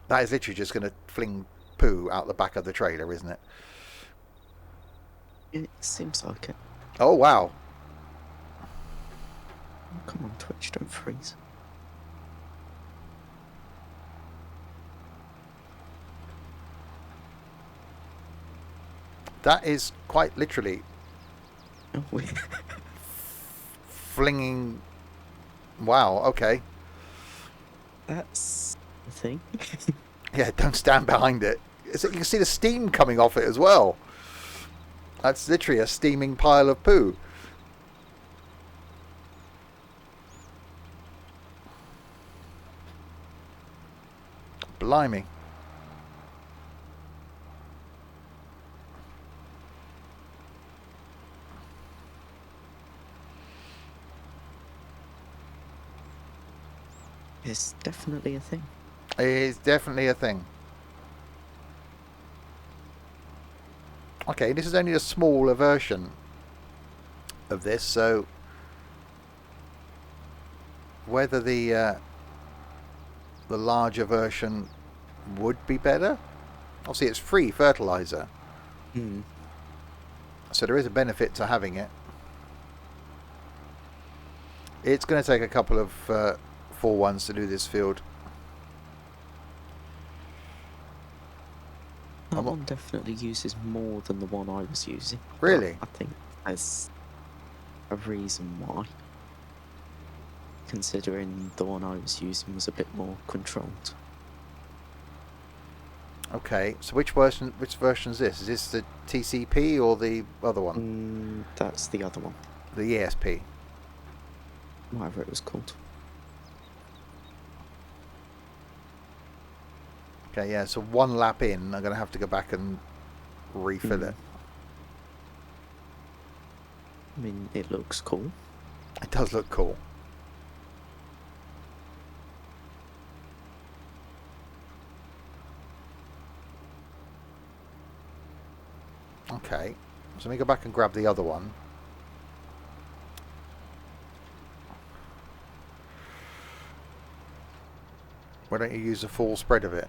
That is literally just going to fling poo out the back of the trailer, isn't it? It seems like it. Oh, wow. Oh, come on, Twitch, don't freeze. That is quite literally Oh, flinging... Wow, okay. that's the thing. Yeah, don't stand behind it. You can see the steam coming off it as well. That's literally a steaming pile of poo. Blimey. It's definitely a thing. It is definitely a thing. Okay, this is only a smaller version of this, so whether the larger version would be better. Obviously, it's free fertilizer, so there is a benefit to having it. It's going to take a couple of 4-1s to do this field. I'm not- one definitely uses more than the one I was using. but Really? I think there's a reason why. Considering the one I was using was a bit more controlled. Okay, so which version is this? Is this the TCP or the other one? That's the other one, The ESP. whatever it was called. Okay, yeah, so one lap in, I'm going to have to go back and refill it. I mean, it looks cool. It does look cool. Okay, so let me go back and grab the other one. Why don't you use the full spread of it?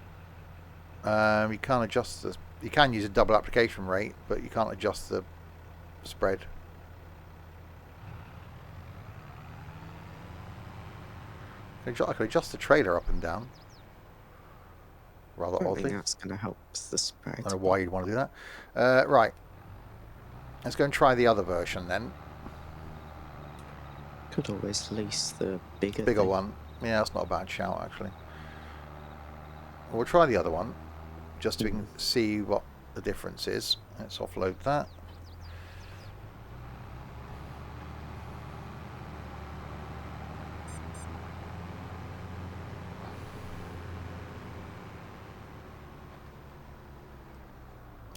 You can't adjust the... You can use a double application rate, but you can't adjust the spread. I can adjust the trailer up and down. Rather I don't oddly. think that's going to help the spread. I don't know why you'd want to do that. Right. Let's go and try the other version then. Could always lease the bigger Bigger thing. one. Yeah, that's not a bad shout actually. We'll try the other one just so we can see what the difference is. Let's offload that.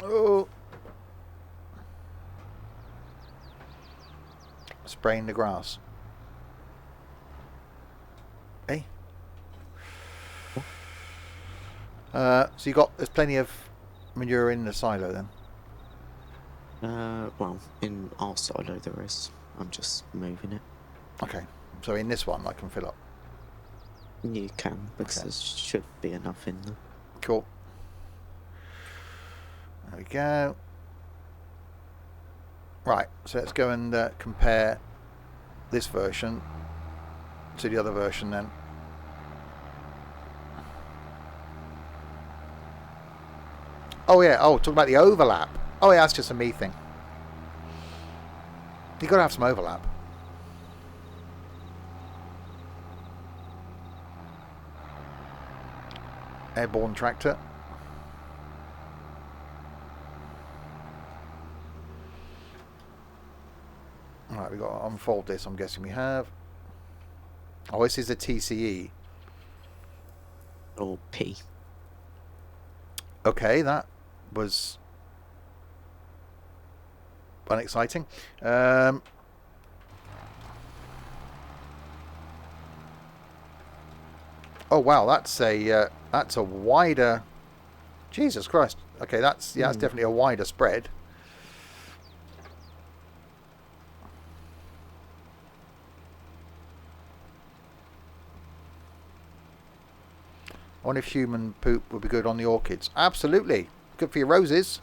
Oh, spraying the grass. Hey. So there's plenty of manure in the silo then. Well, in our silo there is. I'm just moving it. Okay, so in this one I can fill up. You can, because Okay. there should be enough in there. Cool. There we go. Right, so let's go and compare this version to the other version then. Oh yeah, talk about the overlap. Oh yeah, that's just a me thing. You've got to have some overlap. Airborne tractor. Right, we've got to unfold this, I'm guessing we have. Oh, this is a TCE. Or P. Okay, that was unexciting. Oh wow, that's a wider. Jesus Christ. Okay, that's definitely a wider spread. I wonder if human poop would be good on the orchids. Absolutely. Good for your roses.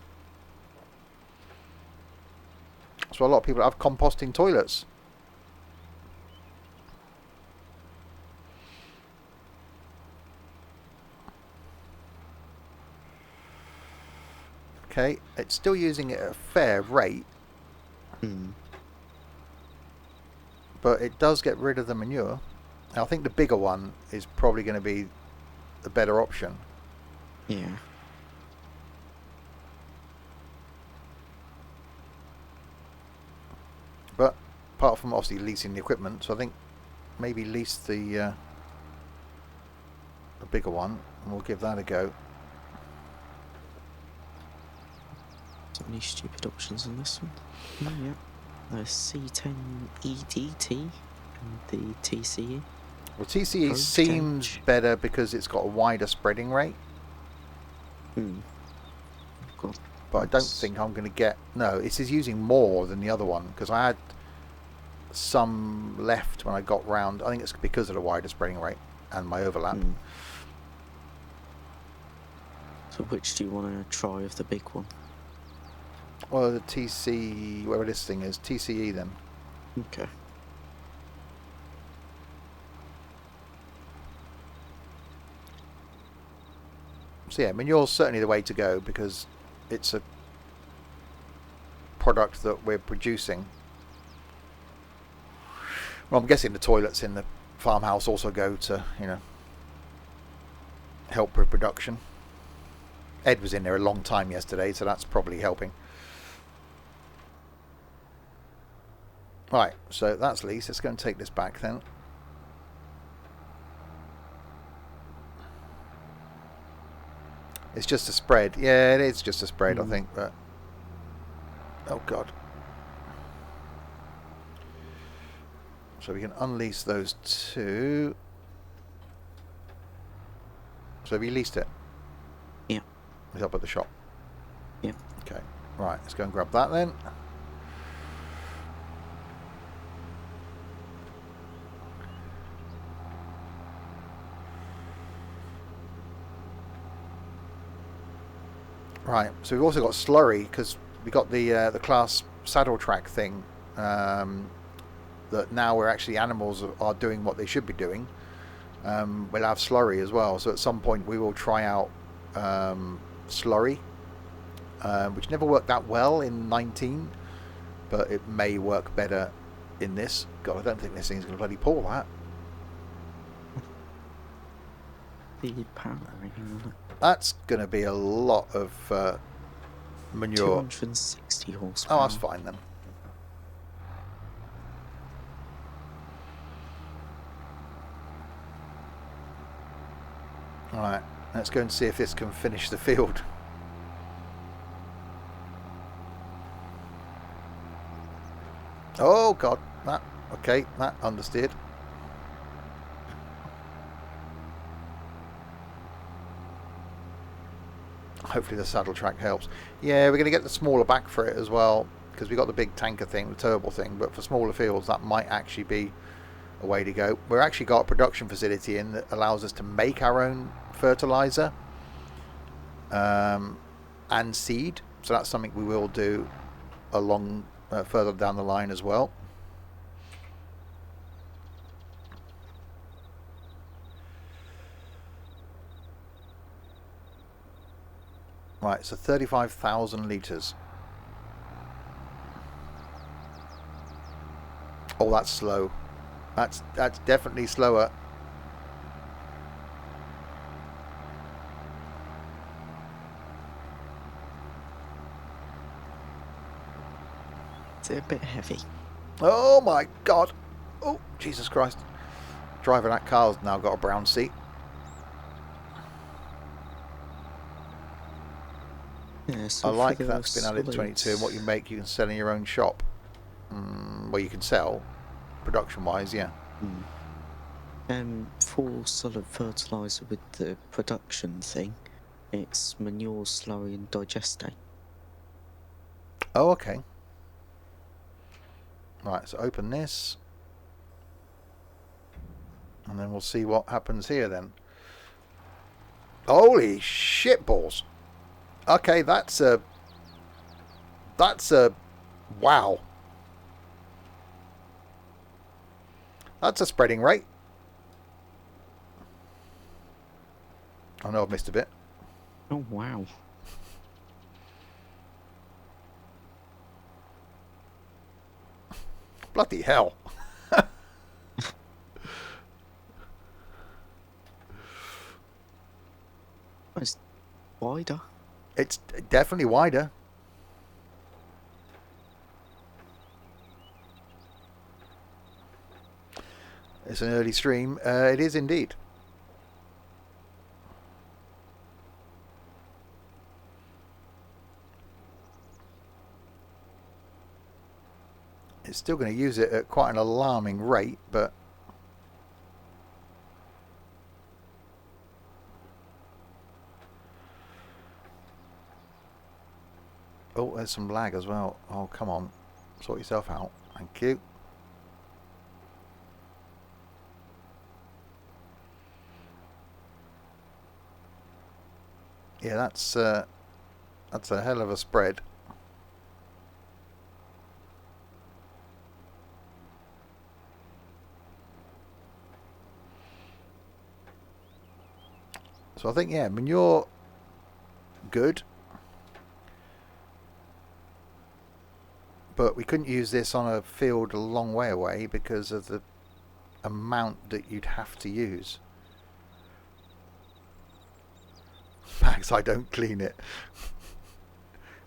That's why a lot of people have composting toilets. Okay, it's still using it at a fair rate. But it does get rid of the manure. I think the bigger one is probably going to be the better option. Yeah. But apart from obviously leasing the equipment, so I think maybe lease the bigger one, and we'll give that a go. So many stupid options on this one. Oh yeah. The C10 EDT and the TCE. Well, TCE Road seems gauge. better because it's got a wider spreading rate, God, but I don't that's- think I'm going to get... No, this is using more than the other one, because I had some left when I got round. I think it's because of the wider spreading rate and my overlap. So which do you want to try of the big one? Well, the TC... whatever this thing is, TCE then. Okay. So yeah, manure's certainly the way to go, because it's a product that we're producing. Well, I'm guessing the toilets in the farmhouse also go to, you know, help with production. Ed was in there a long time yesterday, so that's probably helping. Right, so that's leased. Let's go and take this back then. It's just a spread. Yeah, it is just a spread, I think. But oh god. So we can unlease those two. So have you leased it? Yeah. It's up at the shop. Yeah. Okay. Right, let's go and grab that then. Right, so we've also got Slurry, because we got the class saddle track thing, that now we're actually animals are doing what they should be doing. We'll have Slurry as well, so at some point we will try out Slurry, which never worked that well in 19, but it may work better in this. God, I don't think this thing's going to bloody pull that. The power rating on it. That's going to be a lot of manure. 260 horsepower. Oh, that's fine then. Alright, let's go and see if this can finish the field. Oh god, that, okay, that understeered. Hopefully the saddle track helps. Yeah, we're going to get the smaller back for it as well, because we got the big tanker thing, the turbo thing, but for smaller fields that might actually be a way to go. We've actually got a production facility in that allows us to make our own fertilizer and seed, so that's something we will do along further down the line as well. Right, so 35,000 litres. Oh, that's slow. That's definitely slower. It's a bit heavy. Oh my god. Oh, Jesus Christ. Driving that car's now got a brown seat. Yeah, so I like for the that's been added to 22, and what you make you can sell in your own shop. Well, you can sell production wise, yeah. For solid fertiliser with the production thing, it's manure, slurry and digestate. Oh, okay. Right, so open this, and then we'll see what happens here then. Holy shit balls. Okay, that's a wow. That's a spreading rate. I know I've missed a bit. Oh wow. Bloody hell. It's wider. It's definitely wider. It's an early stream. It is indeed. It's still going to use it at quite an alarming rate, but oh, there's some lag as well. Oh, come on. Sort yourself out. Thank you. Yeah, that's a hell of a spread. So I think, yeah, manure, good. But we couldn't use this on a field a long way away because of the amount that you'd have to use. Max, I don't clean it.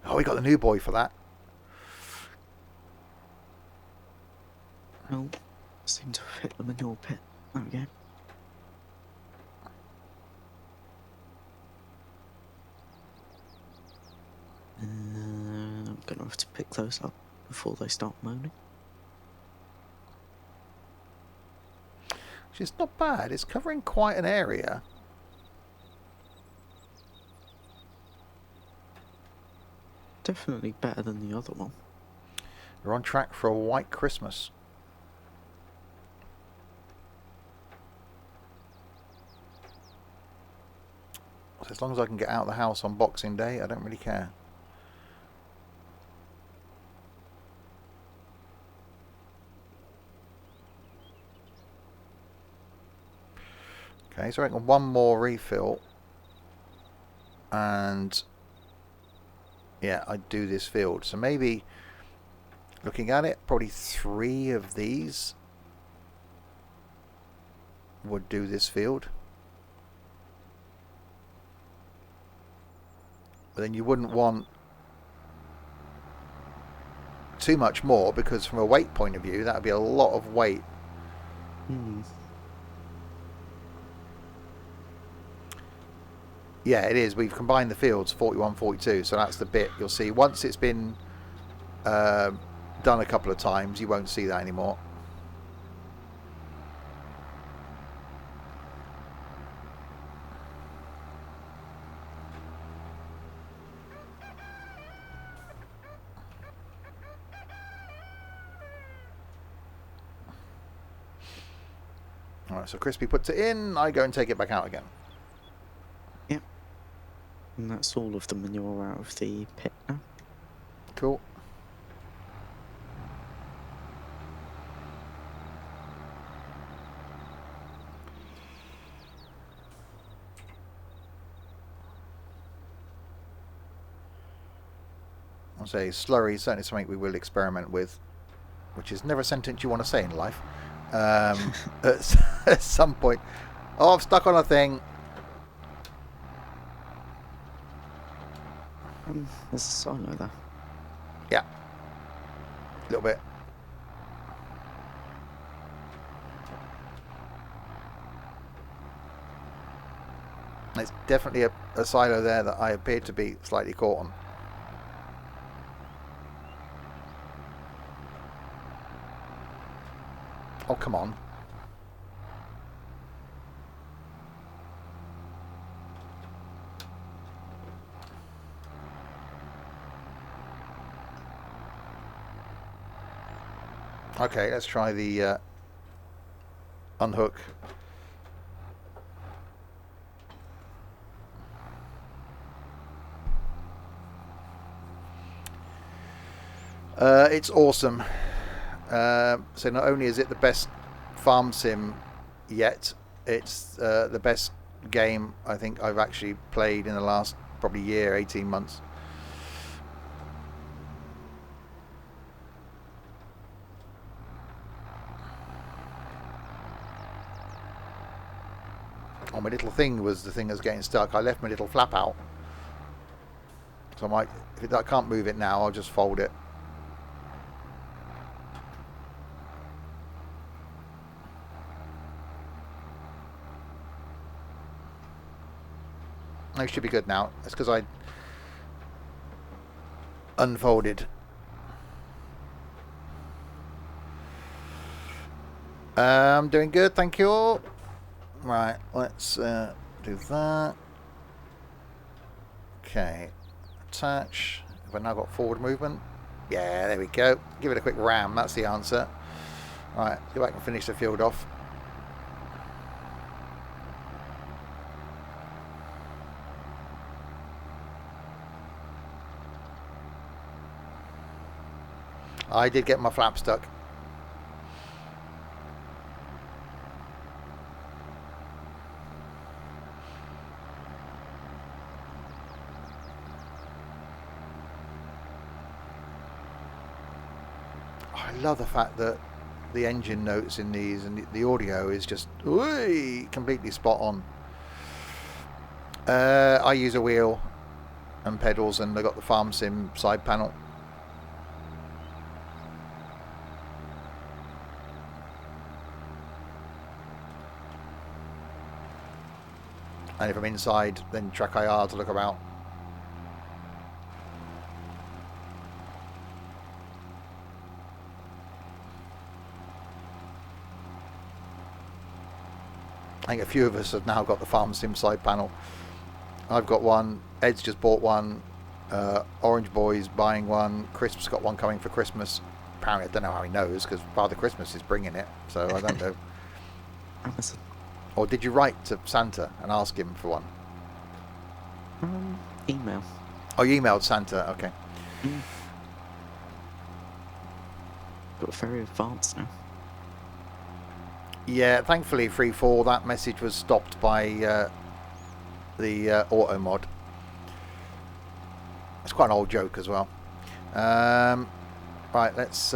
Oh, we got the new boy for that. Oh, seem to have hit the manure pit. There we go. I'm gonna have to pick those up before they start moaning. Which is not bad. It's covering quite an area. Definitely better than the other one. We're on track for a white Christmas. So as long as I can get out of the house on Boxing Day, I don't really care. Okay, so I reckon one more refill. And yeah, I'd do this field. So maybe, looking at it, probably 3 of these would do this field. But then you wouldn't want too much more, because from a weight point of view, that would be a lot of weight. Yeah, it is. We've combined the fields, 41, 42. So that's the bit you'll see. Once it's been done a couple of times, you won't see that anymore. Alright, so Crispy puts it in, I go and take it back out again. Yep. And that's all of the manure out of the pit now. Cool. I'll say slurry is certainly something we will experiment with, which is never a sentence you want to say in life. At some point. Oh, I'm stuck on a thing. There's a silo there. Yeah. A little bit. There's definitely a silo there that I appear to be slightly caught on. Oh, come on. Okay, let's try the unhook. It's awesome. So not only is it the best farm sim yet, it's the best game I think I've actually played in the last probably year, 18 months. Oh, my little thing was the thing that's getting stuck. I left my little flap out. So I might, if I can't move it now, I'll just fold it. No, should be good now. That's because I unfolded. I'm doing good, thank you. Right, let's do that. Okay, attach. Have I now got forward movement? Yeah, there we go. Give it a quick ram, that's the answer. Right, let's go back and finish the field off. I did get my flap stuck. love the fact that the engine notes in these and the audio is just completely spot on. I use a wheel and pedals, and I got the Farm Sim side panel. And if I'm inside, then track IR to look about. I think a few of us have now got the Farm Sim side panel. I've got one. Ed's just bought one. Orange Boy's buying one. Crisp's got one coming for Christmas. Apparently, I don't know how he knows because Father Christmas is bringing it. So I don't know. Amazon. Or did you write to Santa and ask him for one? Email. Oh, you emailed Santa. Okay. Got very advanced now. Yeah, thankfully, Free4, that message was stopped by the auto mod. It's quite an old joke as well. Right, let's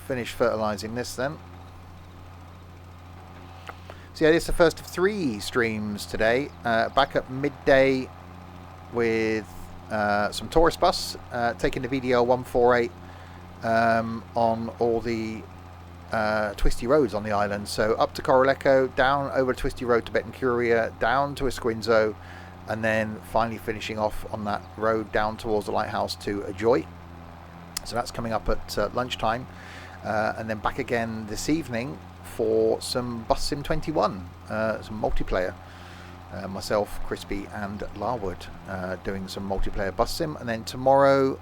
finish fertilizing this then. So yeah, this is the first of 3 streams today. Back at midday with some tourist bus taking the VDL 148 on all the twisty roads on the island. So up to Coroleco, down over Twisty Road to Betancuria, down to Esquinzo, and then finally finishing off on that road down towards the lighthouse to Ajoy. So that's coming up at lunchtime, and then back again this evening for some Bus Sim 21, some multiplayer. Myself, Crispy and Larwood doing some multiplayer Bus Sim, and then tomorrow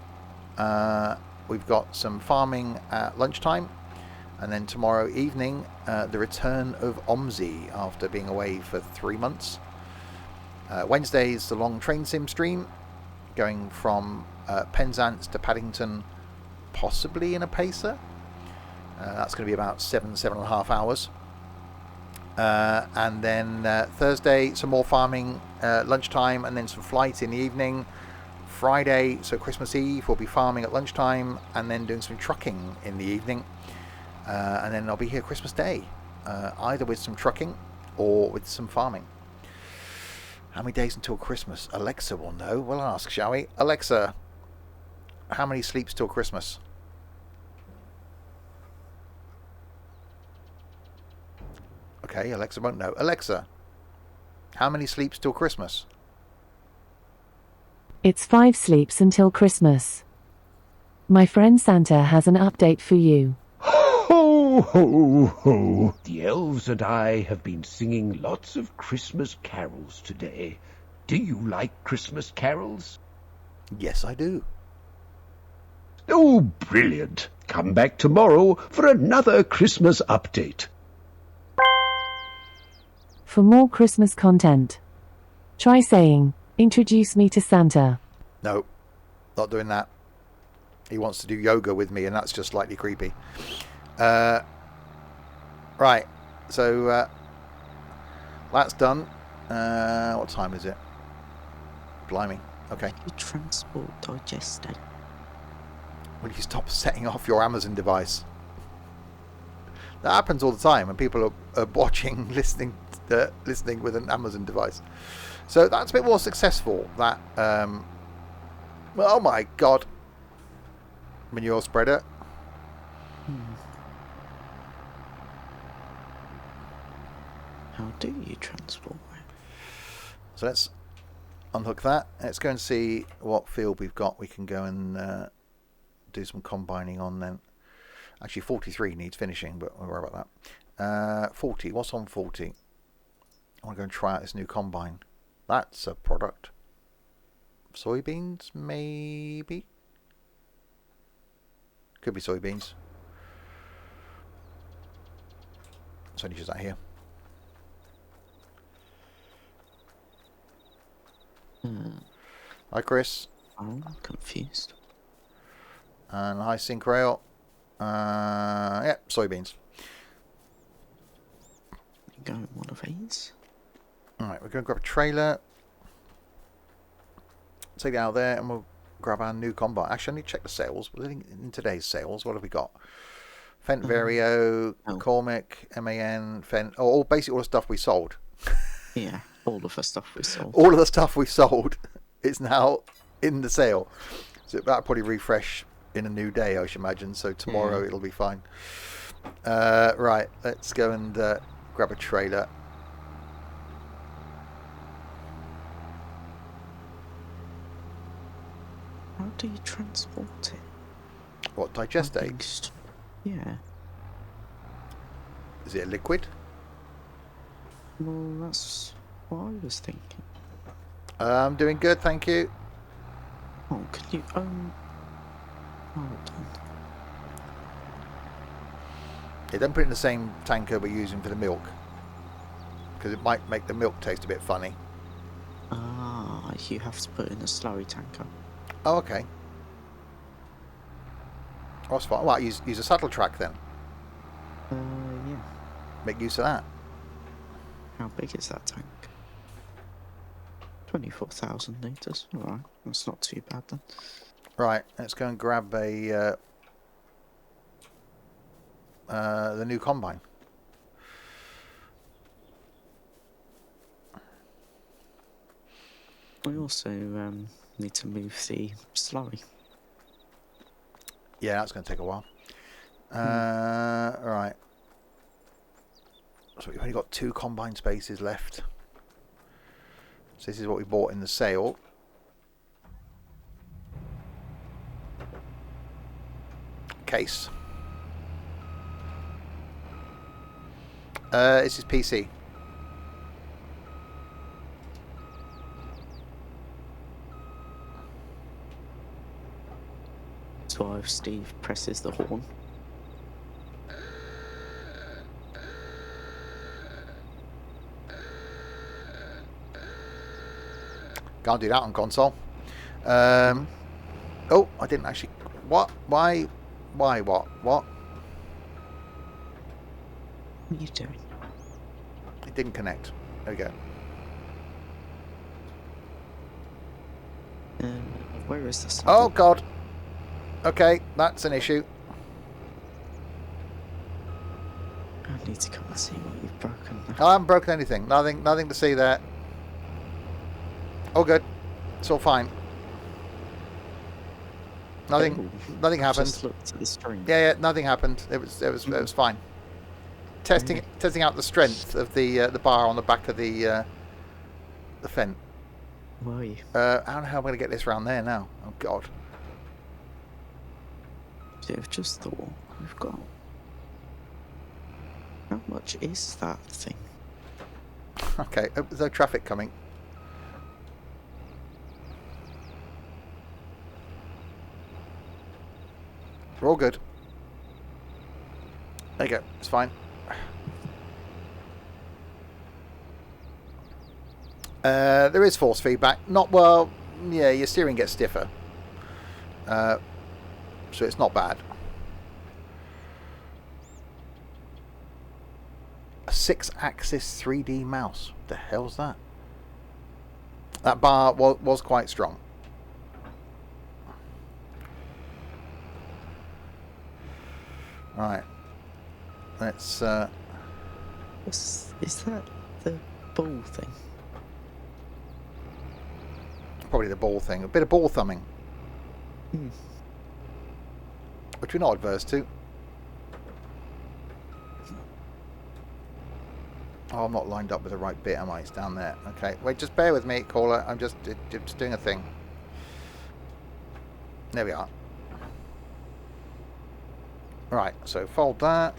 we've got some farming at lunchtime, and then tomorrow evening the return of OMSI after being away for 3 months. Wednesday's the long train sim stream, going from Penzance to Paddington, possibly in a pacer. That's going to be about 7.5 hours. And then Thursday, some more farming lunchtime, and then some flight in the evening. Friday, so Christmas Eve, we'll be farming at lunchtime, and then doing some trucking in the evening. And then I'll be here Christmas Day, either with some trucking or with some farming. How many days until Christmas? Alexa will know. We'll ask, shall we? Alexa, how many sleeps till Christmas? Okay, Alexa won't know. Alexa, how many sleeps till Christmas? It's 5 sleeps until Christmas. My friend Santa has an update for you. Ho, ho, ho. The elves and I have been singing lots of Christmas carols today. Do you like Christmas carols? Yes, I do. Oh, brilliant. Come back tomorrow for another Christmas update. For more Christmas content, try saying, "Introduce me to Santa." No, not doing that. He wants to do yoga with me, and that's just slightly creepy. Right, so that's done. What time is it? Blimey. Okay. Your transport digestate. Will you stop setting off your Amazon device? That happens all the time when people are watching, listening with an Amazon device. So that's a bit more successful. That, oh my god. Manure spreader. How do you transport? So let's unhook that. Let's go and see what field we've got. We can go and do some combining on then. Actually, 43 needs finishing, but we'll worry about that. 40. What's on 40? I want to go and try out this new combine. That's a product. Soybeans, maybe? Could be soybeans. So I need to use that here. Hi, Chris. I'm confused. And hi, Syncrail. Yeah, soybeans. Go in one of these. Alright, we're going to grab a trailer. Take it out there and we'll grab our new combine. Actually, I need to check the sales. In today's sales, what have we got? Fent Vario, McCormick, MAN, Fent. Oh, basically all the stuff we sold. Yeah, all of the stuff we sold. All of the stuff we sold is now in the sale. So that'll probably refresh in a new day, I should imagine. So tomorrow it'll be fine. Right, let's go and grab a trailer. How do you transport it? What, digestate? Yeah. Is it a liquid? Well, that's what I was thinking. I'm doing good, thank you. Oh, can you hold on. Yeah, don't put it in the same tanker we're using for the milk, because it might make the milk taste a bit funny. Ah, you have to put in a slurry tanker. Oh, okay. Oh, that's fine. Well, use a saddle track then. Yeah. Make use of that. How big is that tank? 24,000 litres. Alright, that's not too bad then. Right, let's go and grab the new combine. We also need to move the slurry. Yeah, that's going to take a while. Right. So we've only got 2 combine spaces left. So this is what we bought in the sale. Case. This is PC. So if Steve presses the horn. Can't do that on console. Oh, I didn't actually. What? Why? What? What? What are you doing? It didn't connect. There we go. Where is the slurry? Oh God. Okay, that's an issue. I need to come and see what you've broken. I haven't broken anything. Nothing to see there. Oh, good. It's all fine. Nothing happened. Just looked at the screen. Yeah, nothing happened. It was fine. Testing out the strength of the bar on the back of the fence. Where are you? How the hell am I going to get this round there now? Oh God. Yeah, I've just thought we've got. How much is that thing? Okay, there's no traffic coming. We're all good. There you go. It's fine. There is force feedback. Not well. Yeah, your steering gets stiffer. So it's not bad. A 6-axis 3D mouse. What the hell's that? That bar was quite strong. Right. Let's. Is that the ball thing? Probably the ball thing. A bit of ball thumbing. Hmm. Which we're not adverse to. Oh, I'm not lined up with the right bit, am I? It's down there. Okay. Wait, just bear with me, caller. I'm just doing a thing. There we are. Right, so fold that.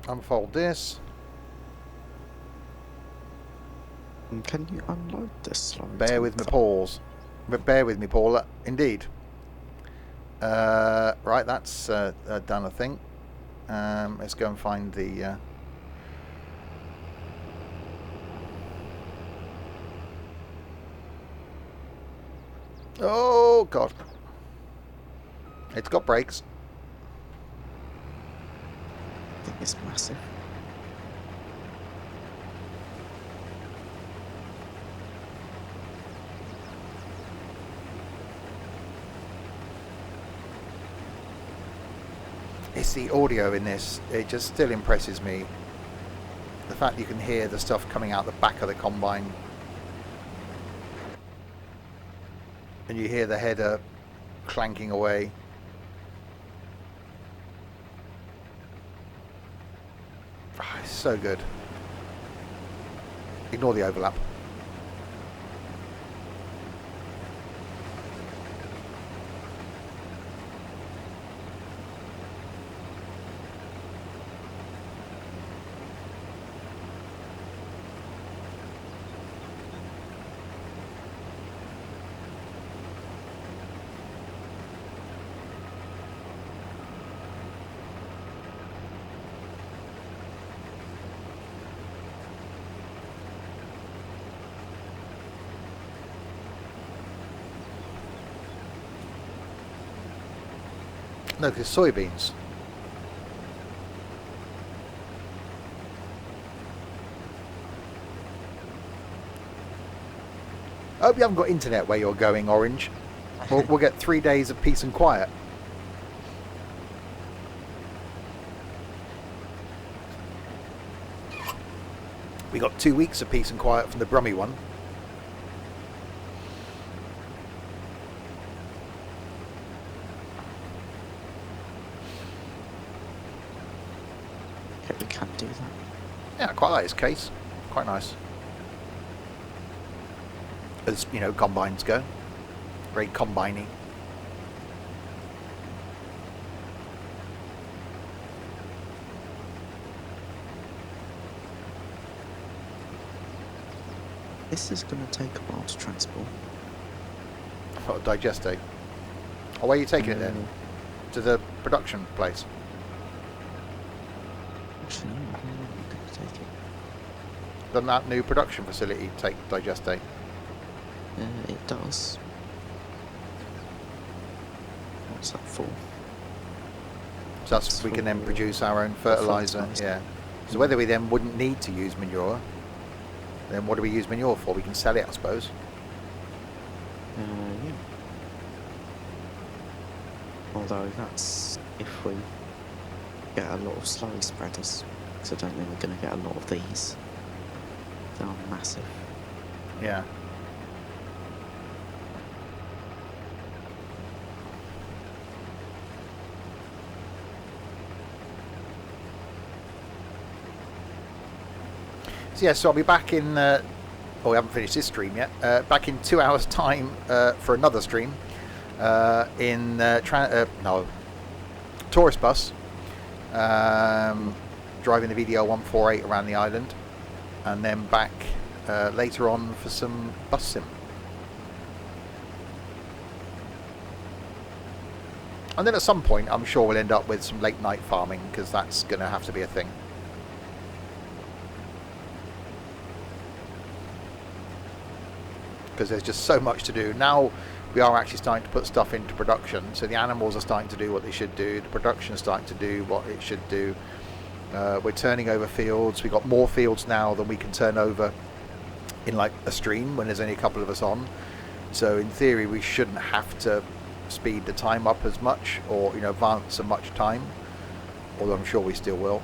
Unfold this. And can you unload this slurry? Bear with me, Paul. Bear with me, Paula. Indeed. Right, that's done, I think. Let's go and find the... Oh, God. It's got brakes. I think it's massive. It's the audio in this. It just still impresses me. The fact you can hear the stuff coming out the back of the combine. And you hear the header clanking away. Oh, it's so good. Ignore the overlap. No, because soybeans. I hope you haven't got internet where you're going, Orange. We'll get 3 days of peace and quiet. We got 2 weeks of peace and quiet from the Brummy one. Yeah, we can do that. Yeah, I quite like his case. Quite nice. As, you know, combines go. Very combiney. This is going to take a while to transport. What, digestate? Oh, where are you taking it then? To the production place? Actually, no, I don't know where I'm going to take it. Doesn't that new production facility take digestate? It does. What's that for? So that's we can then produce our own fertiliser. fertiliser. Yeah. So whether we then wouldn't need to use manure, then what do we use manure for? We can sell it, I suppose. Yeah. Although that's if we get a lot of slurry spreaders, because I don't think we're going to get a lot of these. They are massive. Yeah. So yeah, so I'll be back in. Oh, we haven't finished this stream yet. Back in 2 hours' time for another stream. Tourist bus. Driving the VDL 148 around the island, and then back later on for some bus sim. And then at some point, I'm sure we'll end up with some late night farming, because that's going to have to be a thing. Because there's just so much to do. Now we are actually starting to put stuff into production, so the animals are starting to do what they should do, the production is starting to do what it should do. We're turning over fields. We've got more fields now than we can turn over in like a stream when there's only a couple of us on. So in theory we shouldn't have to speed the time up as much, or advance so much time, although I'm sure we still will.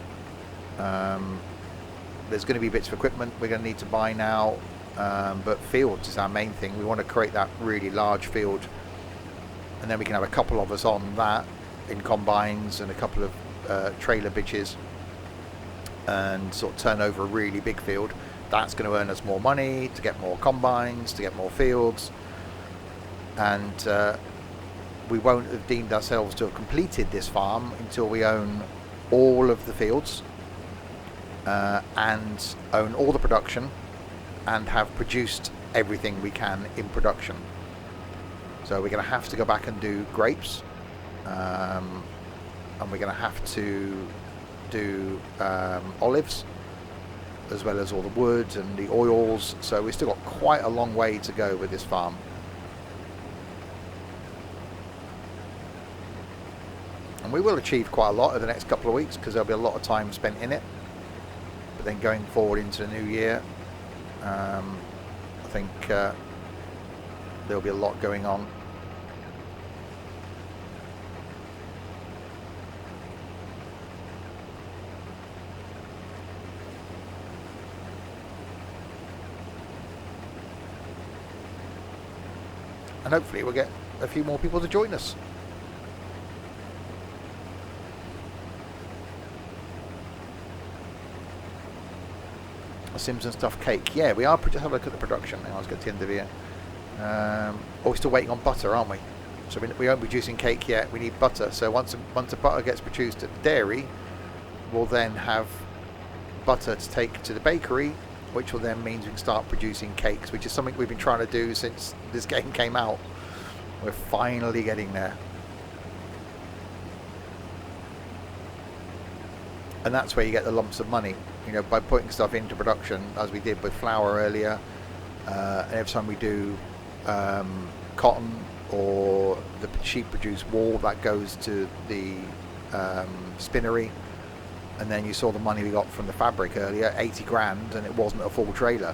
There's going to be bits of equipment we're going to need to buy now. But fields is our main thing. We want to create that really large field, and then we can have a couple of us on that in combines and a couple of trailer bitches, and sort of turn over a really big field. That's going to earn us more money to get more combines, to get more fields, and we won't have deemed ourselves to have completed this farm until we own all of the fields and own all the production, and have produced everything we can in production. So we're going to have to go back and do grapes, and we're going to have to do olives, as well as all the wood and the oils. So we've still got quite a long way to go with this farm. And we will achieve quite a lot over the next couple of weeks, because there'll be a lot of time spent in it. But then going forward into the new year, I think there'll be a lot going on. and hopefully we'll get a few more people to join us. A Simpson stuffed cake. Yeah, we are. Just have a look at the production now. Let's get to the end of here. We're still waiting on butter, aren't we? So we aren't producing cake yet. We need butter. So once the butter gets produced at the dairy, we'll then have butter to take to the bakery, which will then means we can start producing cakes, which is something we've been trying to do since this game came out. We're finally getting there. And that's where you get the lumps of money, you know, by putting stuff into production, as we did with flour earlier. And every time we do cotton or the sheep produced wool, that goes to the spinnery. And then you saw the money we got from the fabric earlier, 80 grand, and it wasn't a full trailer.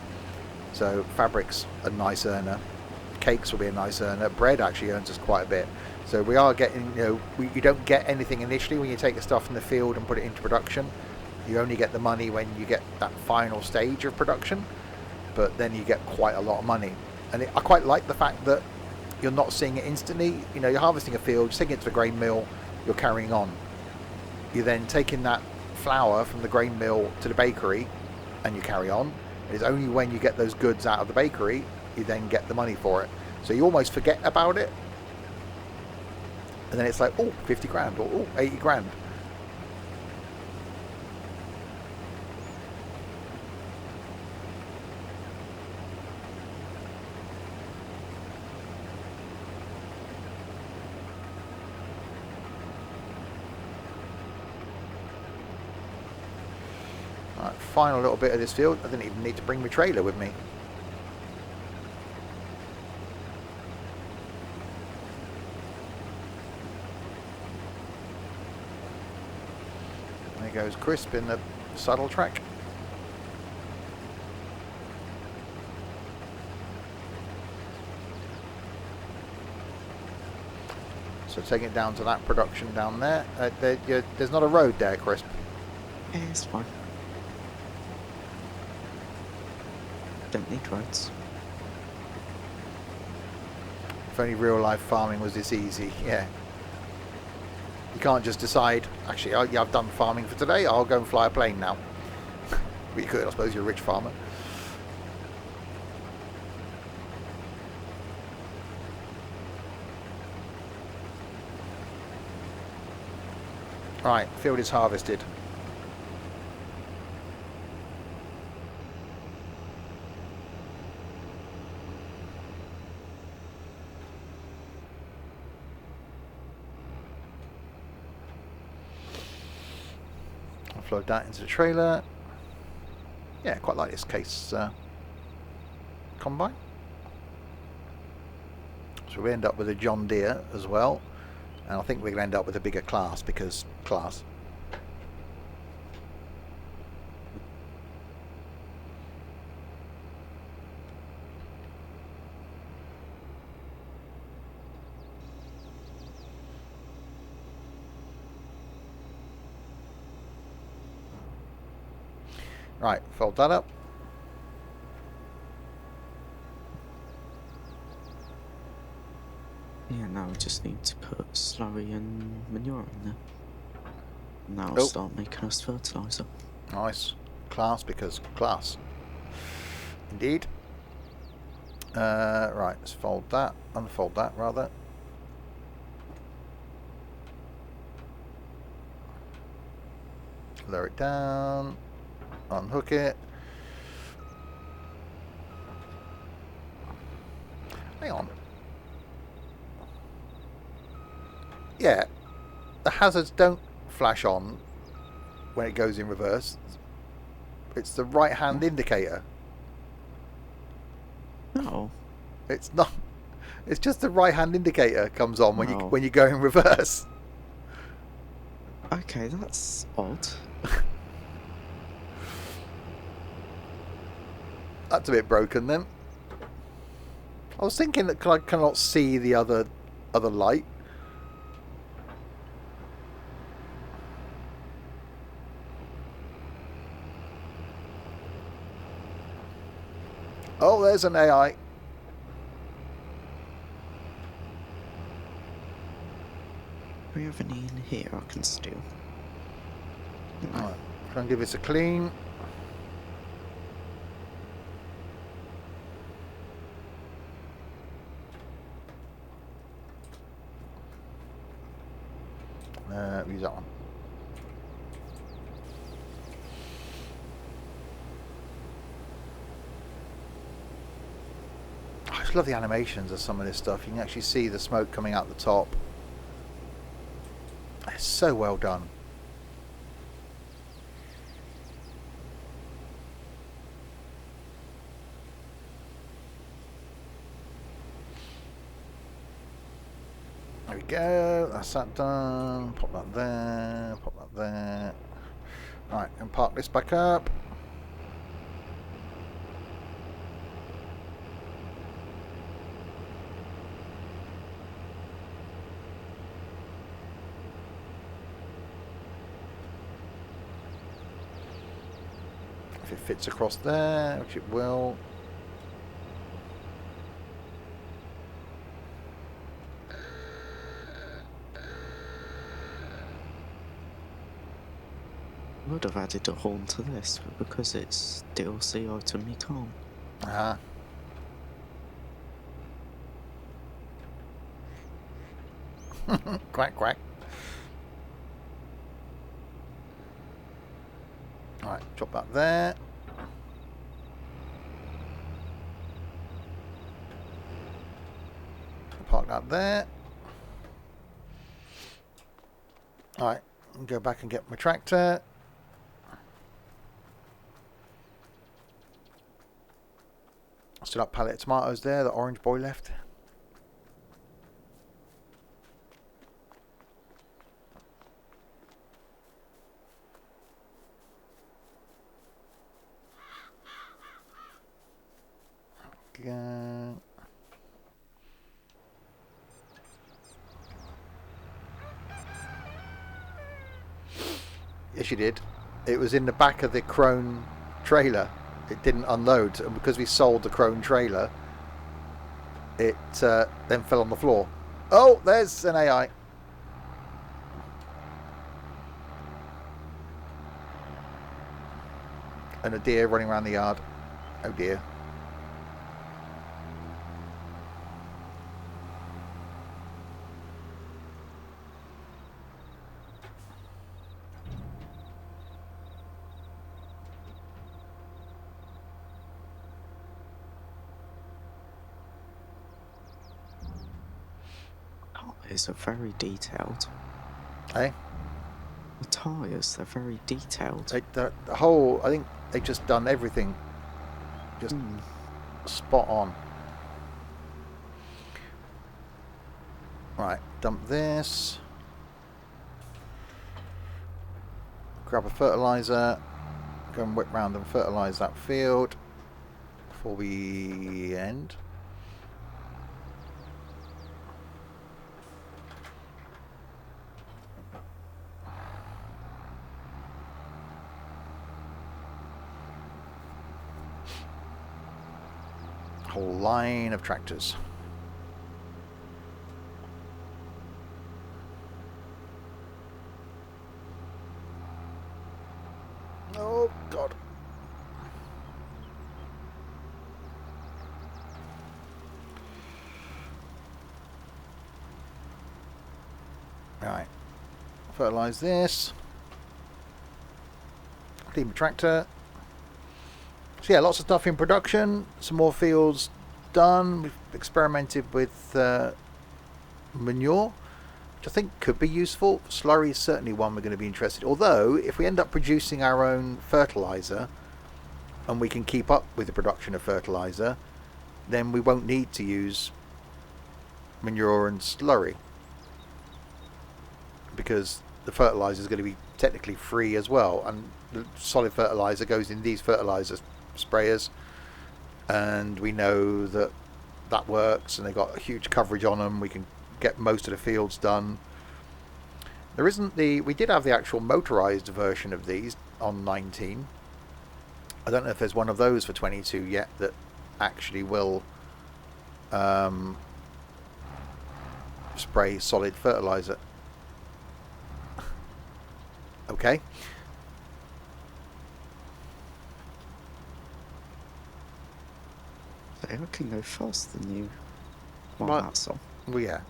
So fabric's a nice earner. Cakes will be a nice earner. Bread actually earns us quite a bit. So we are getting, you know, you don't get anything initially when you take the stuff from the field and put it into production. You only get the money when you get that final stage of production, but then you get quite a lot of money. And I quite like the fact that you're not seeing it instantly. You know, you're harvesting a field, you're taking it to the grain mill, you're carrying on. You're then taking that flour from the grain mill to the bakery and you carry on. It's only when you get those goods out of the bakery you then get the money for it. So you almost forget about it, and then it's like, oh, 50 grand or oh, 80 grand. Right, final little bit of this field. I didn't even need to bring my trailer with me. There goes Crisp in the saddle track. So taking it down to that production down there. There's not a road there, Crisp. Yeah, it's fine. Don't need roads. If only real life farming was this easy, yeah. You can't just decide, actually, yeah, I've done farming for today, I'll go and fly a plane now. Well, you could, I suppose, you're a rich farmer. Right, field is harvested. Upload that into the trailer. Yeah, quite like this case combine. So we end up with a John Deere as well, and I think we're going to end up with a bigger class because class. Right, fold that up. Yeah, now we just need to put slurry and manure in there. And that'll Oh. start making us fertiliser. Nice. Class because class. Indeed. Right, let's fold that. Unfold that, rather. Lower it down. Unhook it. Hang on. Yeah, the hazards don't flash on when it goes in reverse. It's the right hand indicator. No. It's not. It's just the right hand indicator comes on when Oh. you go in reverse. Okay, that's odd. That's a bit broken then. I was thinking that I cannot see the other light. Oh, there's an AI. Do we have any in here I can steal? No. Alright, try and give this a clean. Use that one. I just love the animations of some of this stuff. You can actually see the smoke coming out the top. It's so well done. There we go, that's that done. Pop that there, pop that there. Right, and park this back up. If it fits across there, which it will. I would have added a horn to this, but because it's DLC item, you can't. Uh-huh. Quack, quack. Alright, drop that there. Park that there. Alright, go back and get my tractor. Still that pallet of tomatoes there, the orange boy left. Go. Yes, you did. It was in the back of the Crone trailer. It didn't unload, and because we sold the Crone trailer, it then fell on the floor. Oh, there's an AI. And a deer running around the yard. Oh dear. Tyres are very detailed. Hey? The tyres, they're very detailed. The whole, I think they've just done everything just spot on. Right, dump this. Grab a fertilizer. Go and whip round and fertilise that field before we end. Whole line of tractors. Oh God. Right. Fertilise this. Clean the tractor. So yeah, lots of stuff in production. Some more fields done. We've experimented with manure, which I think could be useful. Slurry is certainly one we're going to be interested in. Although, if we end up producing our own fertiliser, and we can keep up with the production of fertiliser, then we won't need to use manure and slurry, because the fertiliser is going to be technically free as well, and the solid fertiliser goes in these fertiliser sprayers, and we know that that works, and they've got a huge coverage on them. We can get most of the fields done. There isn't we did have the actual motorized version of these on 19. I don't know if there's one of those for 22 yet that actually will spray solid fertilizer. Okay. So I can go faster than you while Right. that's on. Well, yeah.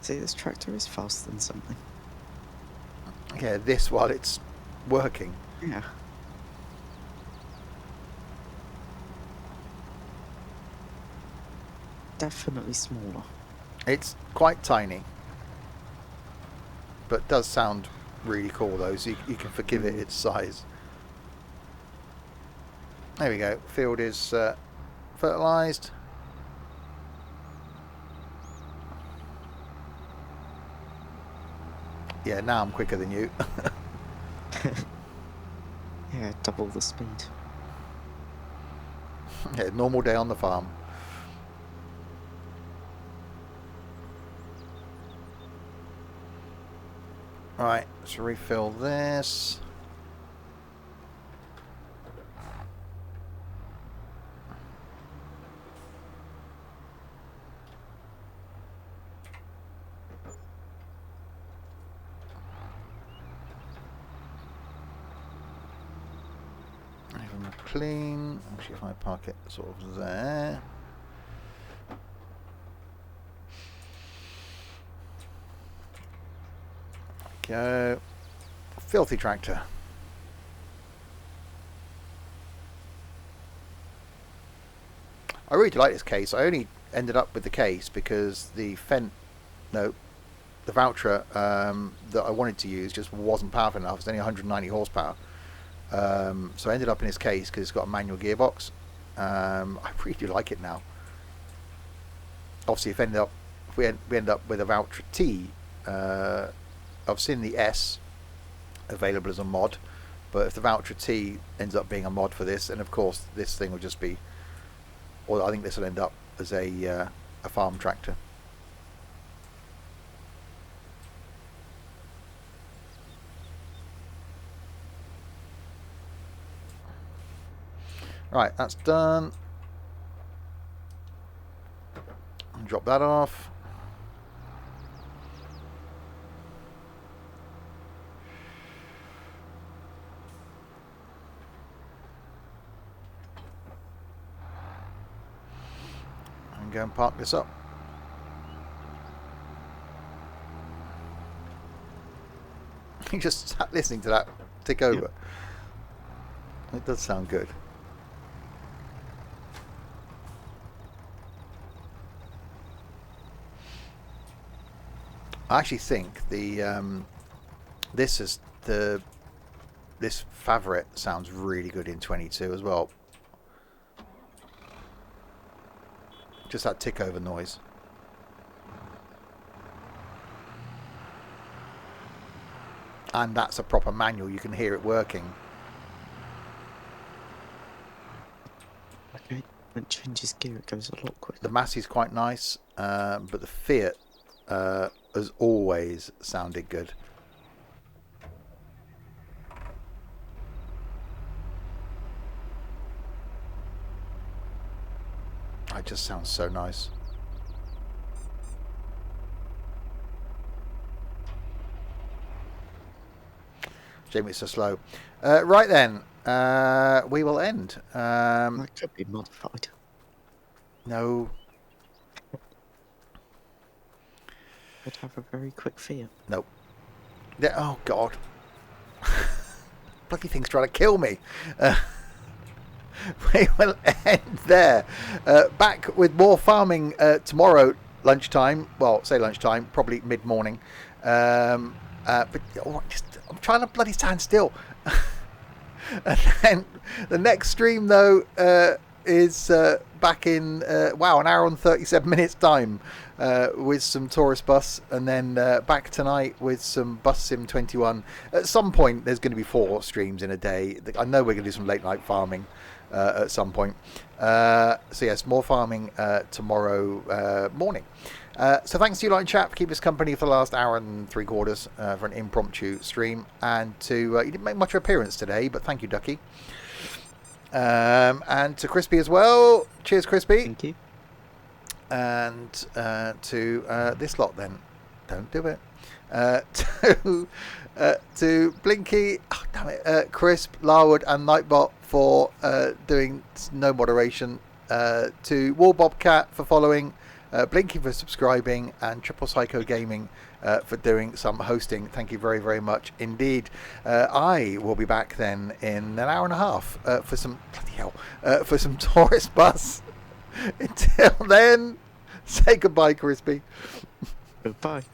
See, this tractor is faster than something. Yeah, this while it's working. Yeah. Definitely smaller. It's quite tiny. But does sound really cool though, so you can forgive it its size. There we go. Field is fertilised. Yeah, now I'm quicker than you. Yeah, double the speed. Yeah, normal day on the farm. Right, let's refill this. Even more clean. Actually, if I park it sort of there. Go. Filthy tractor. I really do like this case. I only ended up with the case because the the voucher that I wanted to use just wasn't powerful enough. It's only 190 horsepower. So I ended up in this case because it's got a manual gearbox. I really do like it now. Obviously, if we end up with a voucher T, I've seen the S available as a mod, but if the voucher T ends up being a mod for this, and of course this thing will just be, or I think this will end up as a farm tractor. Right, that's done. Drop that off. And go and park this up. You just sat listening to that tick over. Yep. It does sound good. I actually think this Favorite sounds really good in 22 as well. Just that tick over noise. And that's a proper manual. You can hear it working. Okay, when it changes gear, it goes a lot quicker. The Massey's quite nice, but the Fiat has always sounded good. It just sounds so nice. Jamie, it's so slow. Right then, we will end. That could be modified. No. I'd have a very quick Fiat. Nope. Oh, God. Bloody thing's trying to kill me. We will end there. Back with more farming tomorrow lunchtime. Well, say lunchtime, probably mid-morning. But I'm trying to bloody stand still. And then the next stream, though, is back in, an hour and 37 minutes time with some tourist bus. And then back tonight with some Bus Sim 21. At some point, there's going to be 4 streams in a day. I know we're going to do some late night farming at some point. So yes, more farming tomorrow morning. So thanks to you, lot in chat, for keeping us company for the last hour and 3/4 for an impromptu stream. And to you didn't make much of an appearance today, but thank you, Ducky. And to Crispy as well. Cheers, Crispy. Thank you. and to this lot then. Don't do it. To Blinky, oh, damn it, Crisp, Larwood, and Nightbot for doing no moderation. To War Bobcat for following, Blinky for subscribing, and Triple Psycho Gaming for doing some hosting. Thank you very, very much indeed. I will be back then in an hour and a half for some for some Taurus Bus. Until then, say goodbye, Crispy. Goodbye.